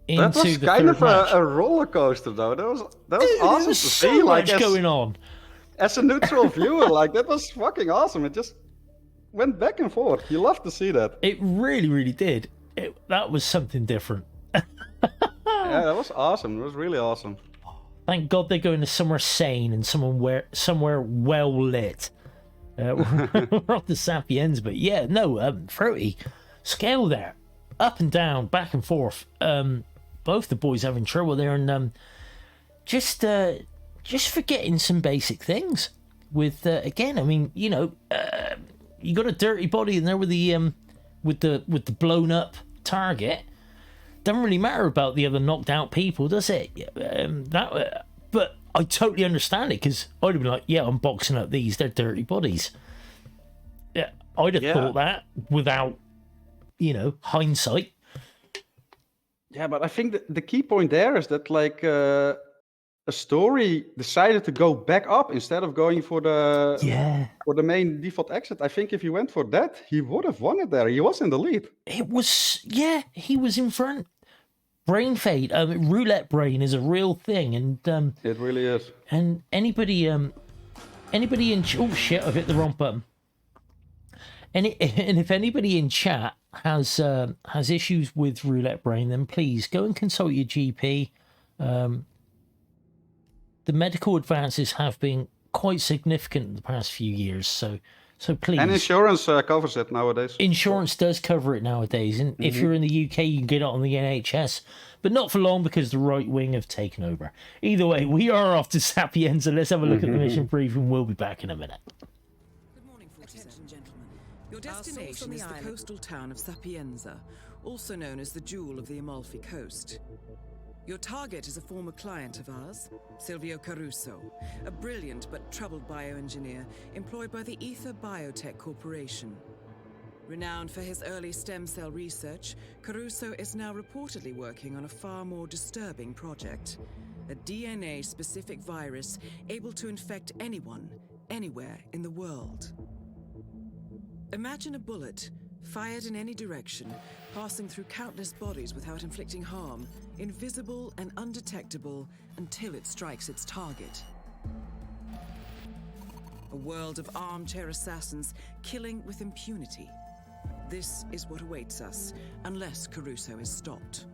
Speaker 1: into
Speaker 2: That was
Speaker 1: the
Speaker 2: kind
Speaker 1: third
Speaker 2: of
Speaker 1: match.
Speaker 2: a roller coaster though. That was
Speaker 1: There
Speaker 2: awesome
Speaker 1: was
Speaker 2: to
Speaker 1: so
Speaker 2: see. Like
Speaker 1: much going on.
Speaker 2: as a neutral viewer, like that was fucking awesome. It just went back and forth. You love to see that.
Speaker 1: It really, really did. That was something different.
Speaker 2: Yeah, that was awesome. It was really awesome.
Speaker 1: Thank God they're going to somewhere sane and somewhere well lit. We're off the Sapiens, but yeah, no, Frote, scale there, up and down, back and forth. Both the boys having trouble there, and just forgetting some basic things. With again, I mean, you know, you got a dirty body in there with the blown up target. Doesn't really matter about the other knocked out people, does it? But I totally understand it, because I'd have been like, yeah, I'm boxing up these. They're dirty bodies. Yeah, I'd have thought that without, you know, hindsight.
Speaker 2: Yeah, but I think the key point there is that like Astori decided to go back up instead of going for the main default exit. I think if he went for that, he would have won it there. He was in the lead.
Speaker 1: It was, yeah, he was in front. Brain fade, roulette brain is a real thing, and
Speaker 2: It really is.
Speaker 1: and anybody in oh shit, I've hit the wrong button. And if anybody in chat has issues with roulette brain, then please go and consult your GP. The medical advances have been quite significant in the past few years, so please.
Speaker 2: And insurance covers it nowadays.
Speaker 1: Insurance does cover it nowadays, and if you're in the UK, you can get it on the NHS, but not for long because the right wing have taken over. Either way, we are off to Sapienza. Let's have a look at the mission briefing. We'll be back in a minute.
Speaker 4: Good morning, attention, gentlemen. Your destination is the coastal town of Sapienza, also known as the Jewel of the Amalfi Coast. Your target is a former client of ours, Silvio Caruso, a brilliant but troubled bioengineer employed by the Ether Biotech Corporation. Renowned for his early stem cell research, Caruso is now reportedly working on a far more disturbing project, a DNA-specific virus able to infect anyone, anywhere in the world. Imagine a bullet, fired in any direction, passing through countless bodies without inflicting harm, invisible and undetectable until it strikes its target. A world of armchair assassins killing with impunity. This is what awaits us, unless Caruso is stopped.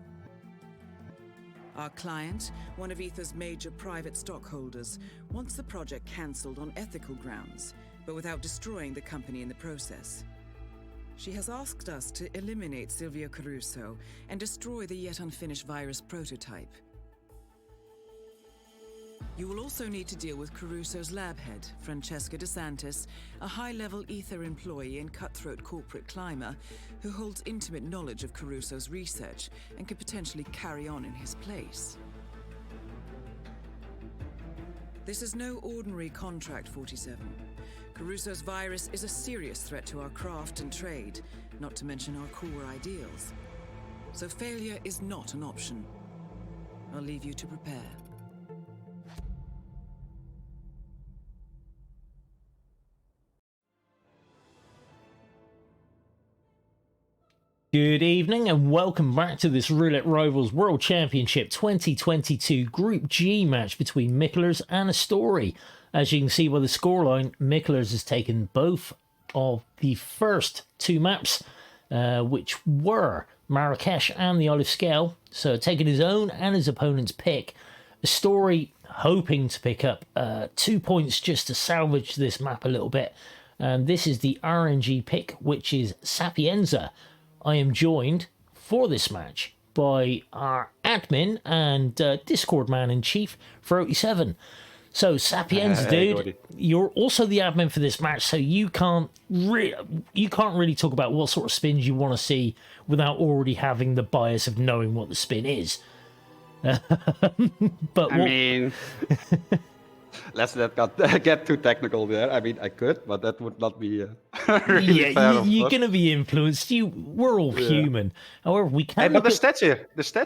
Speaker 4: Our client, one of Ether's major private stockholders, wants the project cancelled on ethical grounds, but without destroying the company in the process. She has asked us to eliminate Silvio Caruso and destroy the yet unfinished virus prototype. You will also need to deal with Caruso's lab head, Francesca DeSantis, a high-level Ether employee and cutthroat corporate climber who holds intimate knowledge of Caruso's research and could potentially carry on in his place. This is no ordinary contract, 47. Caruso's virus is a serious threat to our craft and trade, not to mention our core ideals. So failure is not an option. I'll leave you to prepare.
Speaker 1: Good evening and welcome back to this Roulette Rivals World Championship 2022 Group G match between Mikulers and Astori. As you can see by the scoreline, Mikulers has taken both of the first two maps, which were Marrakesh and the Isle of Skell. So taking his own and his opponent's pick. Astori hoping to pick up 2 points just to salvage this map a little bit. And this is the RNG pick, which is Sapienza. I am joined for this match by our admin and Discord man in chief, Frote7. So Sapienza, dude,
Speaker 2: Gordy.
Speaker 1: you're also the admin for this match, so you can't really talk about what sort of spins you want to see without already having the bias of knowing what the spin is. But
Speaker 2: I mean, let's not get too technical there. I mean, I could, but that would not be really fair.
Speaker 1: You're going to be influenced. We're all human. However, we can't.
Speaker 2: Hey, but the stats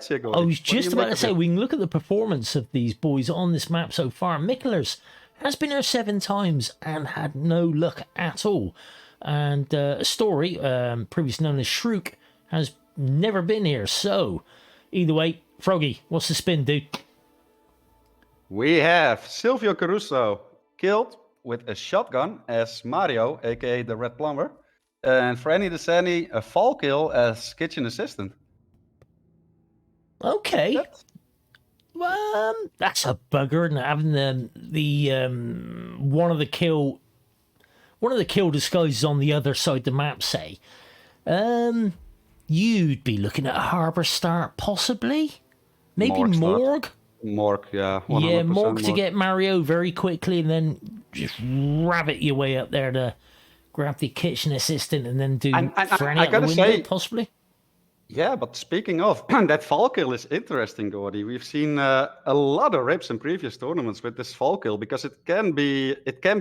Speaker 2: here, Gordy.
Speaker 1: I was just about to say, we can look at the performance of these boys on this map so far. Mikulers has been here 7 times and had no luck at all. And Astori, previously known as Shrook, has never been here. So, either way, Froggy, what's the spin, dude?
Speaker 2: We have Silvio Caruso killed with a shotgun as Mario, aka the Red Plumber, and Franny Desani a fall kill as kitchen assistant.
Speaker 1: Okay. That's a bugger, and having the one of the kill disguises on the other side of the map, say. You'd be looking at a harbour start, possibly. Maybe Morgue.
Speaker 2: Morgue, yeah. 100%
Speaker 1: Yeah, Morgue to
Speaker 2: Morgue.
Speaker 1: get Mario very quickly and then just rabbit your way up there to grab the kitchen assistant and then do Franny
Speaker 2: I
Speaker 1: out the
Speaker 2: gotta
Speaker 1: window,
Speaker 2: say-
Speaker 1: possibly.
Speaker 2: Yeah, but speaking of, that fall kill is interesting, Gordy. We've seen a lot of rips in previous tournaments with this fall kill because it can be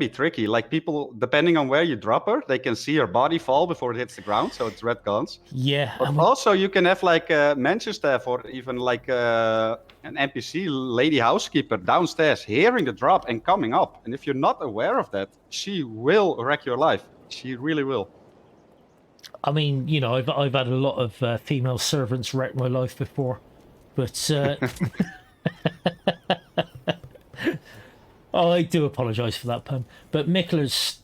Speaker 2: tricky. Like people, depending on where you drop her, they can see her body fall before it hits the ground, so it's red guns.
Speaker 1: Yeah,
Speaker 2: But also you can have like mention staff or even like an NPC lady housekeeper downstairs hearing the drop and coming up. And if you're not aware of that, she will wreck your life. She really will.
Speaker 1: I mean, you know, I've had a lot of female servants wreck my life before, but oh, I do apologise for that pun. But Mikulers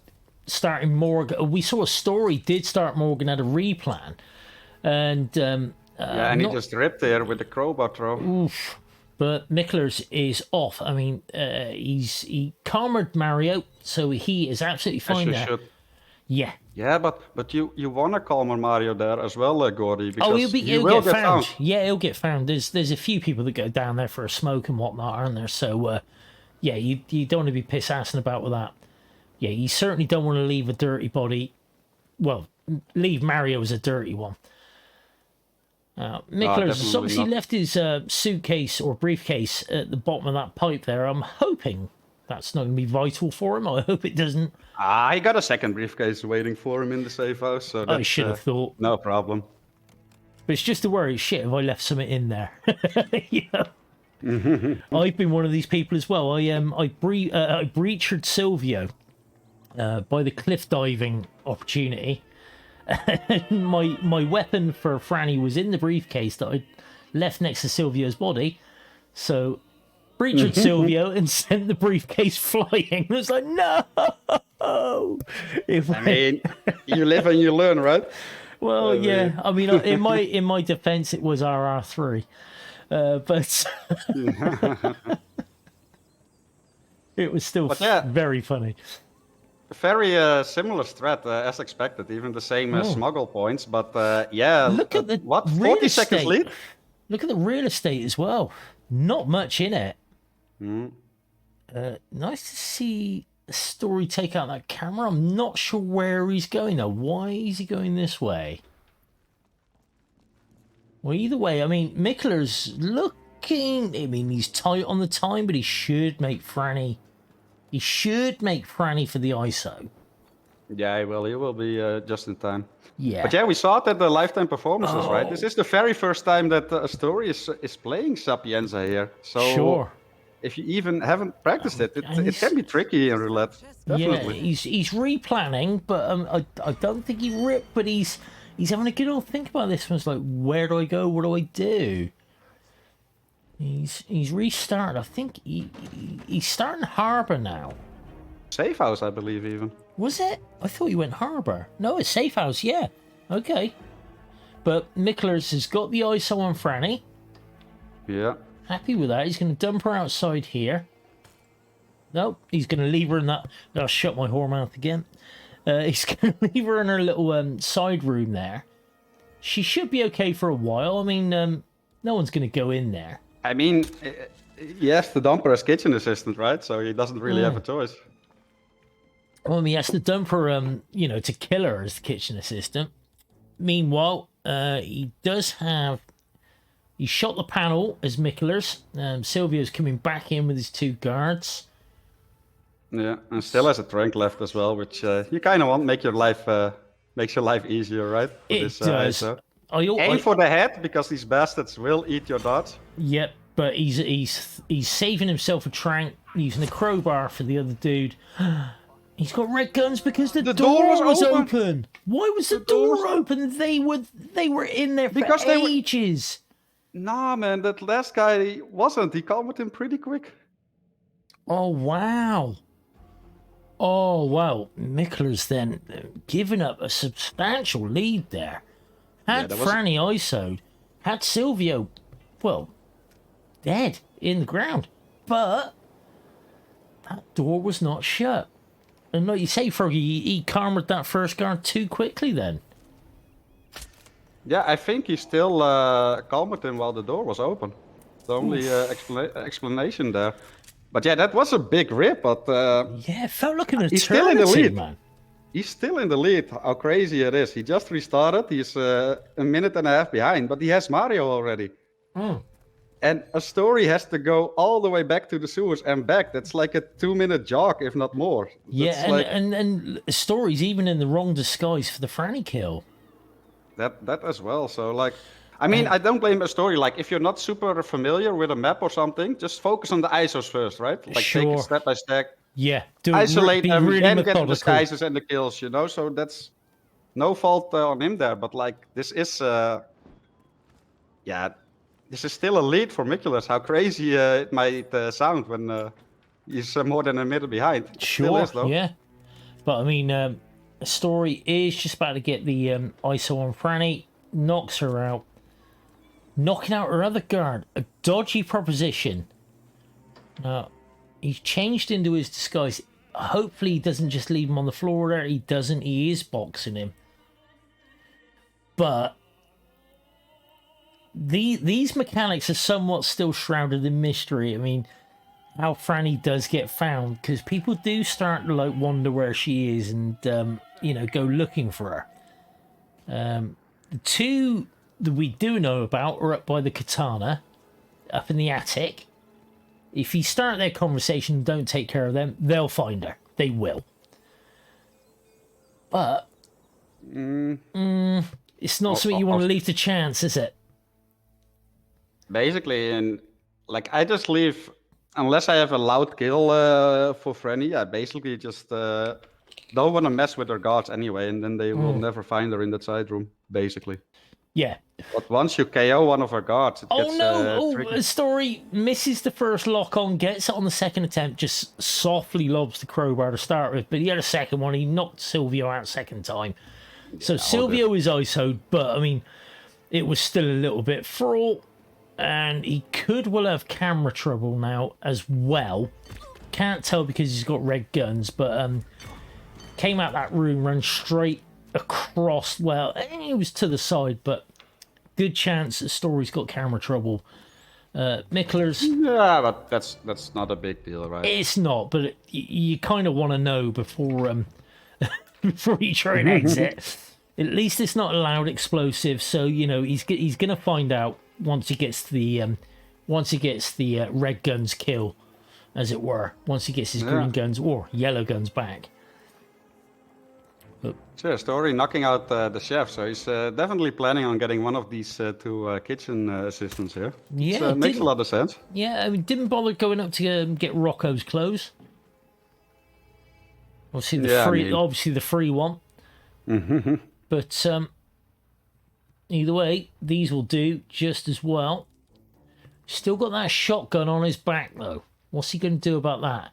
Speaker 1: starting Morgue, we saw Astori did start Morgue and had a replan, and
Speaker 2: And he just ripped there with the crowbar throw.
Speaker 1: oof. But Mikulers is off. I mean, he calmered Mario, so he is absolutely
Speaker 2: As
Speaker 1: fine
Speaker 2: you
Speaker 1: there.
Speaker 2: should.
Speaker 1: Yeah.
Speaker 2: Yeah, but you want to calm on Mario there as well, Gordy, because
Speaker 1: Oh,
Speaker 2: you
Speaker 1: he'll
Speaker 2: will
Speaker 1: get found.
Speaker 2: found.
Speaker 1: Yeah, he'll get found. There's a few people that go down there for a smoke and whatnot, aren't there? So, yeah, you don't want to be piss-assing about with that. Yeah, you certainly don't want to leave a dirty body. Well, leave Mario as a dirty one. Mikulers has
Speaker 2: definitely
Speaker 1: obviously
Speaker 2: not.
Speaker 1: left his suitcase or briefcase at the bottom of that pipe there. I'm hoping that's not going to be vital for him. I hope it doesn't.
Speaker 2: I got a second briefcase waiting for him in the safe house, so
Speaker 1: I
Speaker 2: that's,
Speaker 1: should have thought.
Speaker 2: no problem.
Speaker 1: But it's just a worry. Shit, have I left something in there? You know? I've been one of these people as well. I breached Silvio by the cliff diving opportunity. And my weapon for Franny was in the briefcase that I left next to Silvio's body. So breached Silvio and sent the briefcase flying. I was like, no.
Speaker 2: I mean, you live and you learn, right?
Speaker 1: Well, yeah. I mean, in my defense, it was RR3, but it was still
Speaker 2: yeah.
Speaker 1: very funny.
Speaker 2: Very similar strat as expected, even the same smuggle points. But yeah,
Speaker 1: Look at the
Speaker 2: what
Speaker 1: real
Speaker 2: 40 seconds
Speaker 1: estate.
Speaker 2: lead?
Speaker 1: Look at the real estate as well. Not much in it. Nice to see Astori take out that camera. I'm not sure where he's going though. Why is he going this way? Well, either way, I mean, Mikulers looking. I mean, he's tight on the time, but he should make Franny. He should make Franny for the ISO.
Speaker 2: Yeah, he will be just in time.
Speaker 1: Yeah.
Speaker 2: But yeah, we saw it at the lifetime performances, right? This is the very first time that Astori is playing Sapienza here. So
Speaker 1: Sure.
Speaker 2: if you even haven't practiced it,
Speaker 1: and
Speaker 2: it can be tricky in roulette.
Speaker 1: Yeah,
Speaker 2: Definitely.
Speaker 1: he's replanning, but I don't think he ripped. But he's he's having a good old think about this. One's like, where do I go? What do I do? He's restarted. I think he's starting Harbour now.
Speaker 2: Safe house, I believe, even.
Speaker 1: Was it? I thought you went Harbour. No, it's Safe House, yeah. Okay. But Mikulers has got the ISO on Franny.
Speaker 2: Yeah.
Speaker 1: Happy with that. He's going to dump her outside here. Nope, he's going to leave her in that... I'll shut my whore mouth again. He's going to leave her in her little side room there. She should be okay for a while. I mean, no one's going to go in there.
Speaker 2: I mean, he has to dump her as kitchen assistant, right? So he doesn't really have a choice.
Speaker 1: Well, he has to dump her, you know, to kill her as the kitchen assistant. Meanwhile, he does have... He shot the panel as Mikulers. Silvio's coming back in with his 2 guards.
Speaker 2: Yeah, and still has a trunk left as well, which you kind of want makes your life easier, right? For
Speaker 1: It does.
Speaker 2: Aim for the head, because these bastards will eat your darts.
Speaker 1: Yep, but he's saving himself a trank, using a crowbar for the other dude. He's got red guns because the door was open. Why was the door open? They were in there for ages.
Speaker 2: Nah, man, that last guy wasn't. He caught with him pretty quick.
Speaker 1: Oh, wow. Oh, wow. Mikulers then giving up a substantial lead there. Had Franny ISO'd, had Silvio, well, dead in the ground. But that door was not shut. And like you say, Froggy, he karmaed that first guard too quickly then.
Speaker 2: Yeah, I think he still calmed him while the door was open. The only explanation there. But yeah, that was a big rip, but...
Speaker 1: yeah, it felt like an eternity,
Speaker 2: he's still in the lead,
Speaker 1: man.
Speaker 2: He's still in the lead. How crazy it is. He just restarted. He's a minute and a half behind, but he has Mario already. And Astori has to go all the way back to the sewers and back. That's like a 2-minute jog, if not more.
Speaker 1: Yeah, and Astori's even in the wrong disguise for the Franny kill.
Speaker 2: That as well. So, like... I mean, I don't blame Astori. Like, if you're not super familiar with a map or something, just focus on the ISOs first, right? Like, take it step by step.
Speaker 1: Yeah,
Speaker 2: isolate them
Speaker 1: really
Speaker 2: and get the disguises and the kills, you know? So that's no fault on him there. But, like, this is... yeah, this is still a lead for Mikulers. How crazy it might sound when he's more than a minute behind.
Speaker 1: Sure,
Speaker 2: is, though.
Speaker 1: Yeah. But, I mean, Astori is just about to get the ISO on Franny, knocks her out. Knocking out her other guard. A dodgy proposition. Now, he's changed into his disguise. Hopefully he doesn't just leave him on the floor there. He doesn't. He is boxing him. But these mechanics are somewhat still shrouded in mystery. I mean, how Franny does get found. Because people do start to like wonder where she is and, you know, go looking for her. The 2... that we do know about are up by the katana, up in the attic. If you start their conversation and don't take care of them, they'll find her. They will. But it's not something you want to leave to chance, is it?
Speaker 2: Basically, and like I just leave, unless I have a loud kill for Franny, I basically just don't want to mess with her guards anyway, and then they will never find her in that side room, basically.
Speaker 1: Yeah.
Speaker 2: But once you KO one of her guards, it gets tricky.
Speaker 1: Astori misses the first lock on, gets it on the second attempt, just softly lobs the crowbar to start with, but he had a second one, he knocked Silvio out second time. So Silvio is ISO'd, but I mean, it was still a little bit fraught, and he could well have camera trouble now as well. Can't tell because he's got red guns, but came out that room, ran straight across, well, he was to the side, but good chance that Astori's got camera trouble. Mikulers,
Speaker 2: yeah, but that's not a big deal, right?
Speaker 1: It's not, but you kind of want to know before before you try and exit. At least it's not a loud explosive, so you know he's gonna find out once he gets the red guns kill, as it were. Once he gets his green guns or yellow guns back.
Speaker 2: Sure, Astori knocking out the chef, so he's definitely planning on getting one of these 2 kitchen assistants here.
Speaker 1: Yeah,
Speaker 2: makes a lot of sense.
Speaker 1: Yeah, I mean, didn't bother going up to get Rocco's clothes. Obviously the free one. But either way, these will do just as well. Still got that shotgun on his back, though. What's he going to do about that?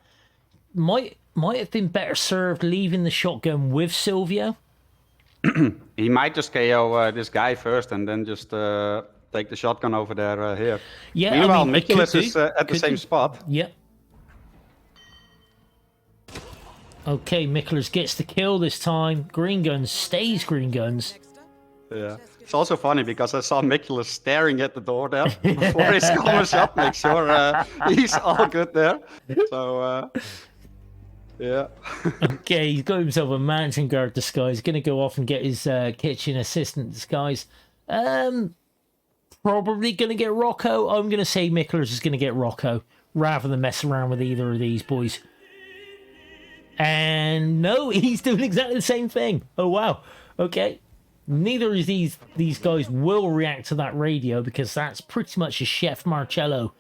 Speaker 1: Might have been better served leaving the shotgun with Silvio.
Speaker 2: He might just KO this guy first and then just take the shotgun over there here.
Speaker 1: Yeah,
Speaker 2: meanwhile,
Speaker 1: I mean,
Speaker 2: Mikulers is at the same spot.
Speaker 1: Yep. Okay, Mikulers gets the kill this time. Green Guns stays Green Guns.
Speaker 2: Yeah. It's also funny because I saw Mikulers staring at the door there before his cover shot. Make sure he's all good there. So, yeah.
Speaker 1: Okay, he's got himself a mountain guard disguise. Going to go off and get his kitchen assistant disguise. Probably going to get Rocco. I'm going to say Mikulers is going to get Rocco rather than mess around with either of these boys. And no, he's doing exactly the same thing. Oh, wow. Okay. Neither of these guys will react to that radio because that's pretty much a Chef Marcello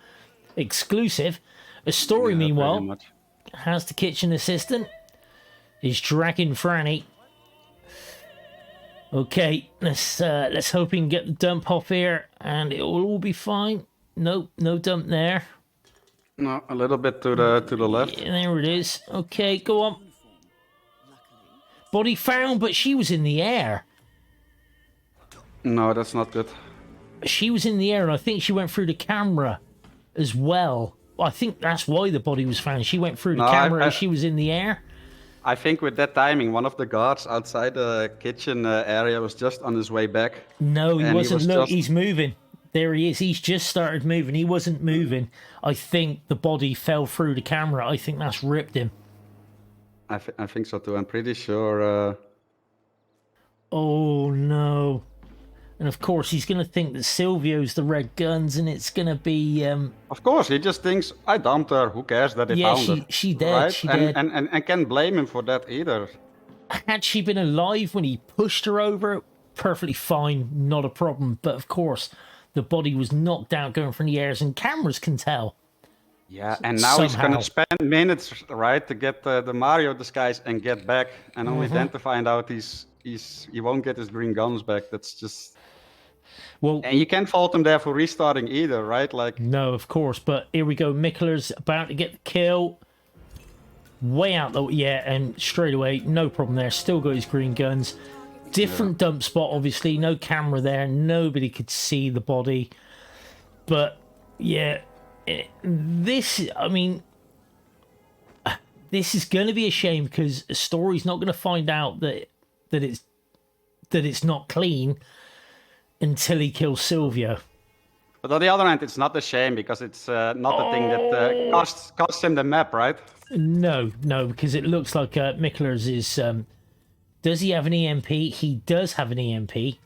Speaker 1: exclusive. Astori, meanwhile, has the kitchen assistant. Is dragging Franny. Okay, let's hope he can get the dump off here and it will all be fine. Nope, no dump there.
Speaker 2: No, a little bit to the left.
Speaker 1: Yeah, there it is. Okay, go on. Body found, but she was in the air.
Speaker 2: No, that's not good.
Speaker 1: She was in the air, and I think she went through the camera as well. I think that's why the body was found. She went through the camera and she was in the air.
Speaker 2: I think with that timing, one of the guards outside the kitchen area was just on his way back.
Speaker 1: No, he wasn't. Look, he's moving. There he is. He's just started moving. He wasn't moving. I think the body fell through the camera. I think that's ripped him.
Speaker 2: I think so too. I'm pretty sure.
Speaker 1: Oh, no. And of course, he's going to think that Silvio's the red guns, and it's going to be...
Speaker 2: Of course, he just thinks, I dumped her. Who cares that they found her?
Speaker 1: She did.
Speaker 2: Right?
Speaker 1: She did.
Speaker 2: And can't blame him for that either.
Speaker 1: Had she been alive when he pushed her over, perfectly fine, not a problem. But of course, the body was knocked out going from the airs, and cameras can tell.
Speaker 2: Yeah, and now he's going to spend minutes, right, to get the Mario disguise and get back. And only then to find out he won't get his green guns back. That's just...
Speaker 1: Well,
Speaker 2: and you can't fault him there for restarting either, right? Like,
Speaker 1: no, of course. But here we go. Mikulers about to get the kill. Way out though, yeah, and straight away, no problem there. Still got his green guns. Different dump spot, obviously. No camera there. Nobody could see the body. But yeah, this is going to be a shame because Astori's not going to find out that it's not clean until he kills Silvio.
Speaker 2: But on the other hand, it's not a shame because it's not the thing that costs him the map, right?
Speaker 1: No, because it looks like Mikulers is... does he have an EMP? He does have an EMP.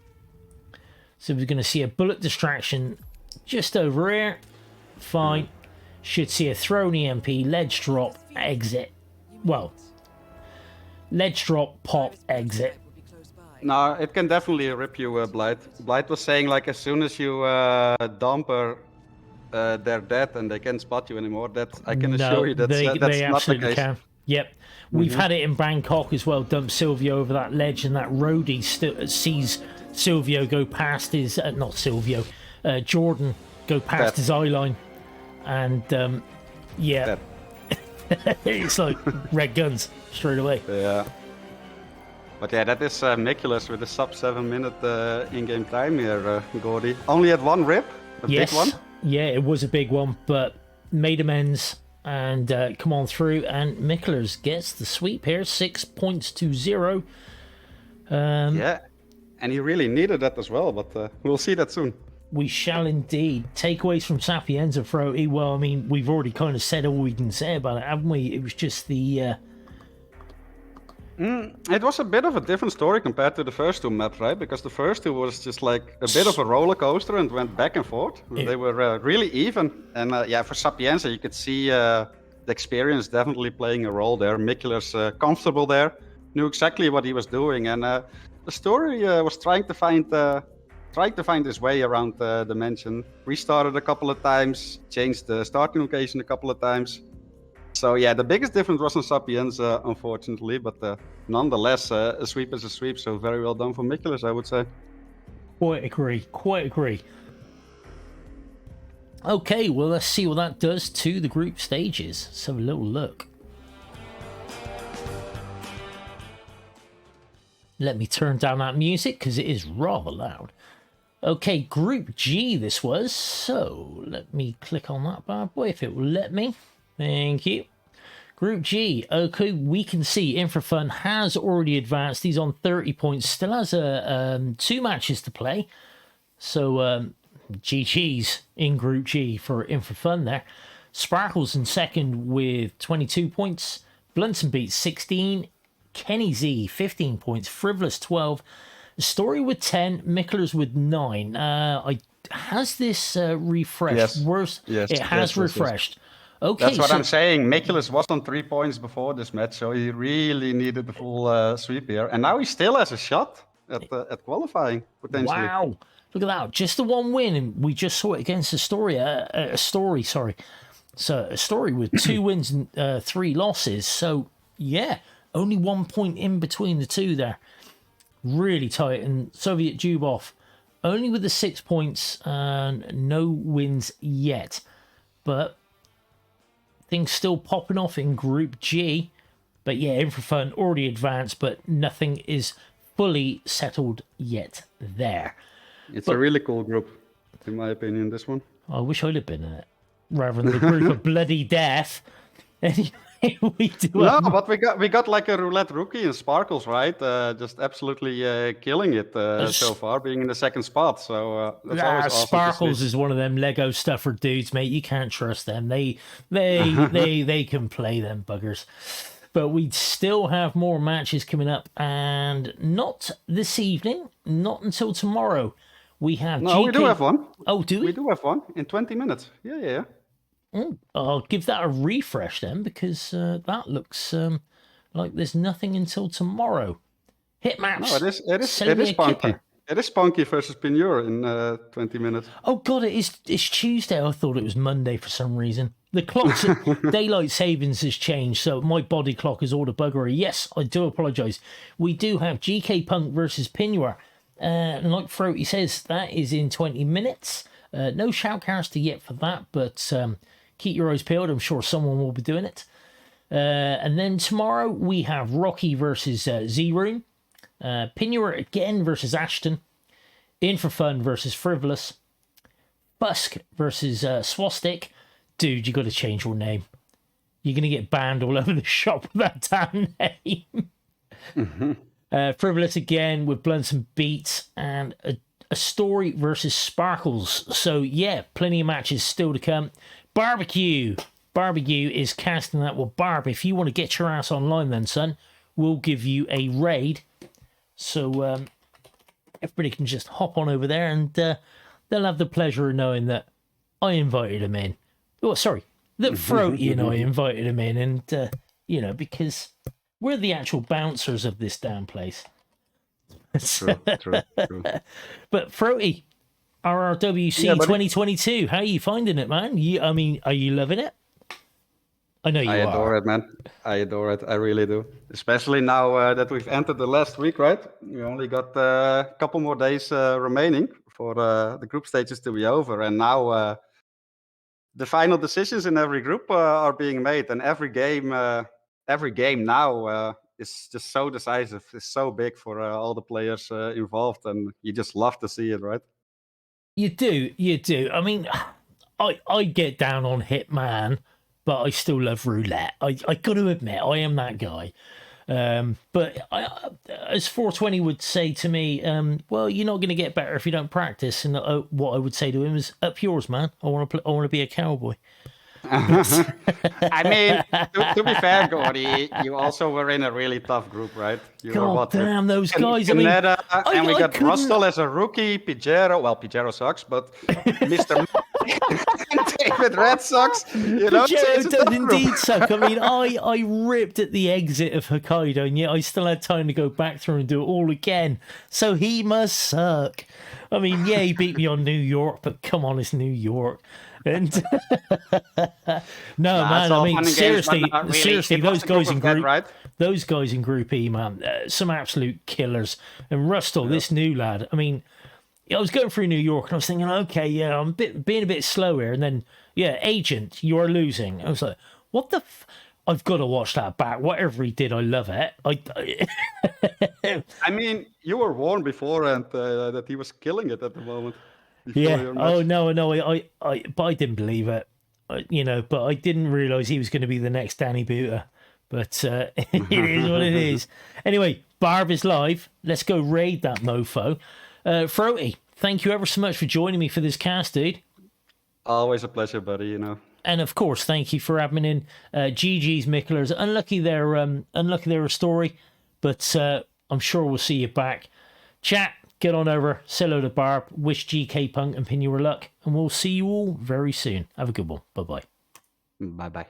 Speaker 1: So we're going to see a bullet distraction just over here. Fine. Should see a thrown EMP, ledge drop, exit. Well, ledge drop, pop, exit.
Speaker 2: No, it can definitely rip you, Blight. Blight was saying, like, as soon as you dump her, they're dead and they can't spot you anymore. That I can assure you that's not the case.
Speaker 1: Can. Yep. We've had it in Bangkok as well. Dump Silvio over that ledge and that roadie sees Silvio go past his... not Silvio. Jordan go past his eye line. And, yeah. It's like red guns straight away.
Speaker 2: Yeah. But yeah, that is Mikulers with a sub 7 minute in-game time here, Gordy. Only had one rip, big one.
Speaker 1: Yeah, it was a big one, but made amends and come on through. And Mikulers gets the sweep here, 6 points to 0.
Speaker 2: Yeah, and he really needed that as well, but we'll see that soon.
Speaker 1: We shall indeed. Takeaways from Sapienza, Frote. Well, I mean, we've already kind of said all we can say about it, haven't we? It was just the...
Speaker 2: It was a bit of a different story compared to the first two maps, right? Because the first two was just like a bit of a roller coaster and went back and forth. They were really even. And yeah, for Sapienza, you could see the experience definitely playing a role there. Mikulers comfortable there, knew exactly what he was doing. And the story was trying to find his way around the mansion. Restarted a couple of times, changed the starting location a couple of times. So yeah, the biggest difference was on Sapienza, unfortunately, but nonetheless, a sweep is a sweep. So very well done for Mikulers, I would say.
Speaker 1: Quite agree. Quite agree. Okay, well, let's see what that does to the group stages. Let's have a little look. Let me turn down that music because it is rather loud. Okay, Group G this was. So let me click on that bad boy if it will let me. Thank you. Group G. Okay, we can see Infrafun has already advanced. He's on 30 points. Still has 2 matches to play. So GG's in Group G for Infrafun there. Sparkles in second with 22 points. Blunton Beat 16. Kenny Z 15 points. Frivolous 12. Astori with 10. Mikulers with 9. Has this refreshed?
Speaker 2: Yes.
Speaker 1: Worse?
Speaker 2: Yes.
Speaker 1: It has refreshed. Okay,
Speaker 2: That's what I'm saying. Mikulers was on 3 points before this match, so he really needed the full sweep here. And now he still has a shot at qualifying, potentially.
Speaker 1: Wow. Look at that. Just the 1 win, and we just saw it against Astori, sorry. So Astori with 2 wins and 3 losses. So, yeah, only 1 point in between the two there. Really tight. And Soviet Jubov only with the 6 points and no wins yet. But things still popping off in Group G. But yeah, Infrafun already advanced, but nothing is fully settled yet there.
Speaker 2: It's a really cool group, in my opinion, this one.
Speaker 1: I wish I'd have been in it, rather than the group of bloody death. Anyway, we do.
Speaker 2: No, but we got like a roulette rookie in Sparkles, right? Just absolutely killing it so far, being in the second spot. So that's always awesome.
Speaker 1: Sparkles is one of them Lego stuffer dudes, mate. You can't trust them. They can play them buggers. But we still have more matches coming up, and not this evening, not until tomorrow. We have.
Speaker 2: No, we do have one.
Speaker 1: Oh, do we?
Speaker 2: We do have one in 20 minutes. Yeah.
Speaker 1: I'll give that a refresh then, because that looks like there's nothing until tomorrow. Hitman.
Speaker 2: No, it is Spunky. It is Spunky versus Pinure in 20 minutes.
Speaker 1: Oh god, it's Tuesday. I thought it was Monday for some reason. The clock's daylight savings has changed, so my body clock is all the buggery. Yes, I do apologise. We do have GK Punk versus Pinure. And like Frote says, that is in 20 minutes. No Shoutcast yet for that, but keep your eyes peeled. I'm sure someone will be doing it. And then tomorrow we have Rocky versus Z-Room. Pinure again versus Ashton. Infrafun versus Frivolous. Busk versus Swastik. Dude, you got to change your name. You're going to get banned all over the shop with that damn name. Mm-hmm. Frivolous again with Blunts and Beats, and a story versus Sparkles. So yeah, plenty of matches still to come. Barbecue is casting that. Well, Barb, if you want to get your ass online then, son, we'll give you a raid. So everybody can just hop on over there, and they'll have the pleasure of knowing that I invited them in. Oh, sorry, that Frote and I invited them in, and because we're the actual bouncers of this damn place.
Speaker 2: True.
Speaker 1: But Frote, RRWC 2022, how are you finding it, man? Are you loving it? I know you are.
Speaker 2: I adore it, man. I adore it. I really do. Especially now that we've entered the last week, right? We only got a couple more days remaining for the group stages to be over. And now the final decisions in every group are being made. And every game now is just so decisive. It's so big for all the players involved. And you just love to see it, right?
Speaker 1: You do. I mean, I get down on Hitman, but I still love roulette. I got to admit, I am that guy. But as 420 would say to me, well, you're not going to get better if you don't practice. And what I would say to him is, up yours, man. I want to be a cowboy.
Speaker 2: I mean, to be fair, Gordy, you also were in a really tough group, right?
Speaker 1: God damn, those guys.
Speaker 2: Canada, and we got Rostel as a rookie, Pijero. Well, Pijero sucks, but Mr. David Red sucks.
Speaker 1: Pijero does indeed suck. I mean, I ripped at the exit of Hokkaido, and yet I still had time to go back through and do it all again. So he must suck. I mean, yeah, he beat me on New York, but come on, it's New York. And no, man. I mean, seriously, those guys in Group E, man, some absolute killers. And Rustle, this new lad. I mean, I was going through New York and I was thinking, okay, yeah, I'm being a bit slow here. And then, yeah, agent, you are losing. I was like, what the I've got to watch that back. Whatever he did, I love it.
Speaker 2: I mean, you were warned beforehand that he was killing it at the moment.
Speaker 1: Yeah. Oh, no. But I didn't believe it. But I didn't realise he was going to be the next Danny Buter. But it is what it is. Anyway, Barb is live. Let's go raid that mofo. Frote, thank you ever so much for joining me for this cast, dude.
Speaker 2: Always a pleasure, buddy,
Speaker 1: And of course, thank you for adminning GG's Mikulers. Unlucky they're a story, but I'm sure we'll see you back. Chat, get on over, say hello to Barb, wish GK Punk and Pinura luck, and we'll see you all very soon. Have a good one. Bye-bye.
Speaker 2: Bye-bye.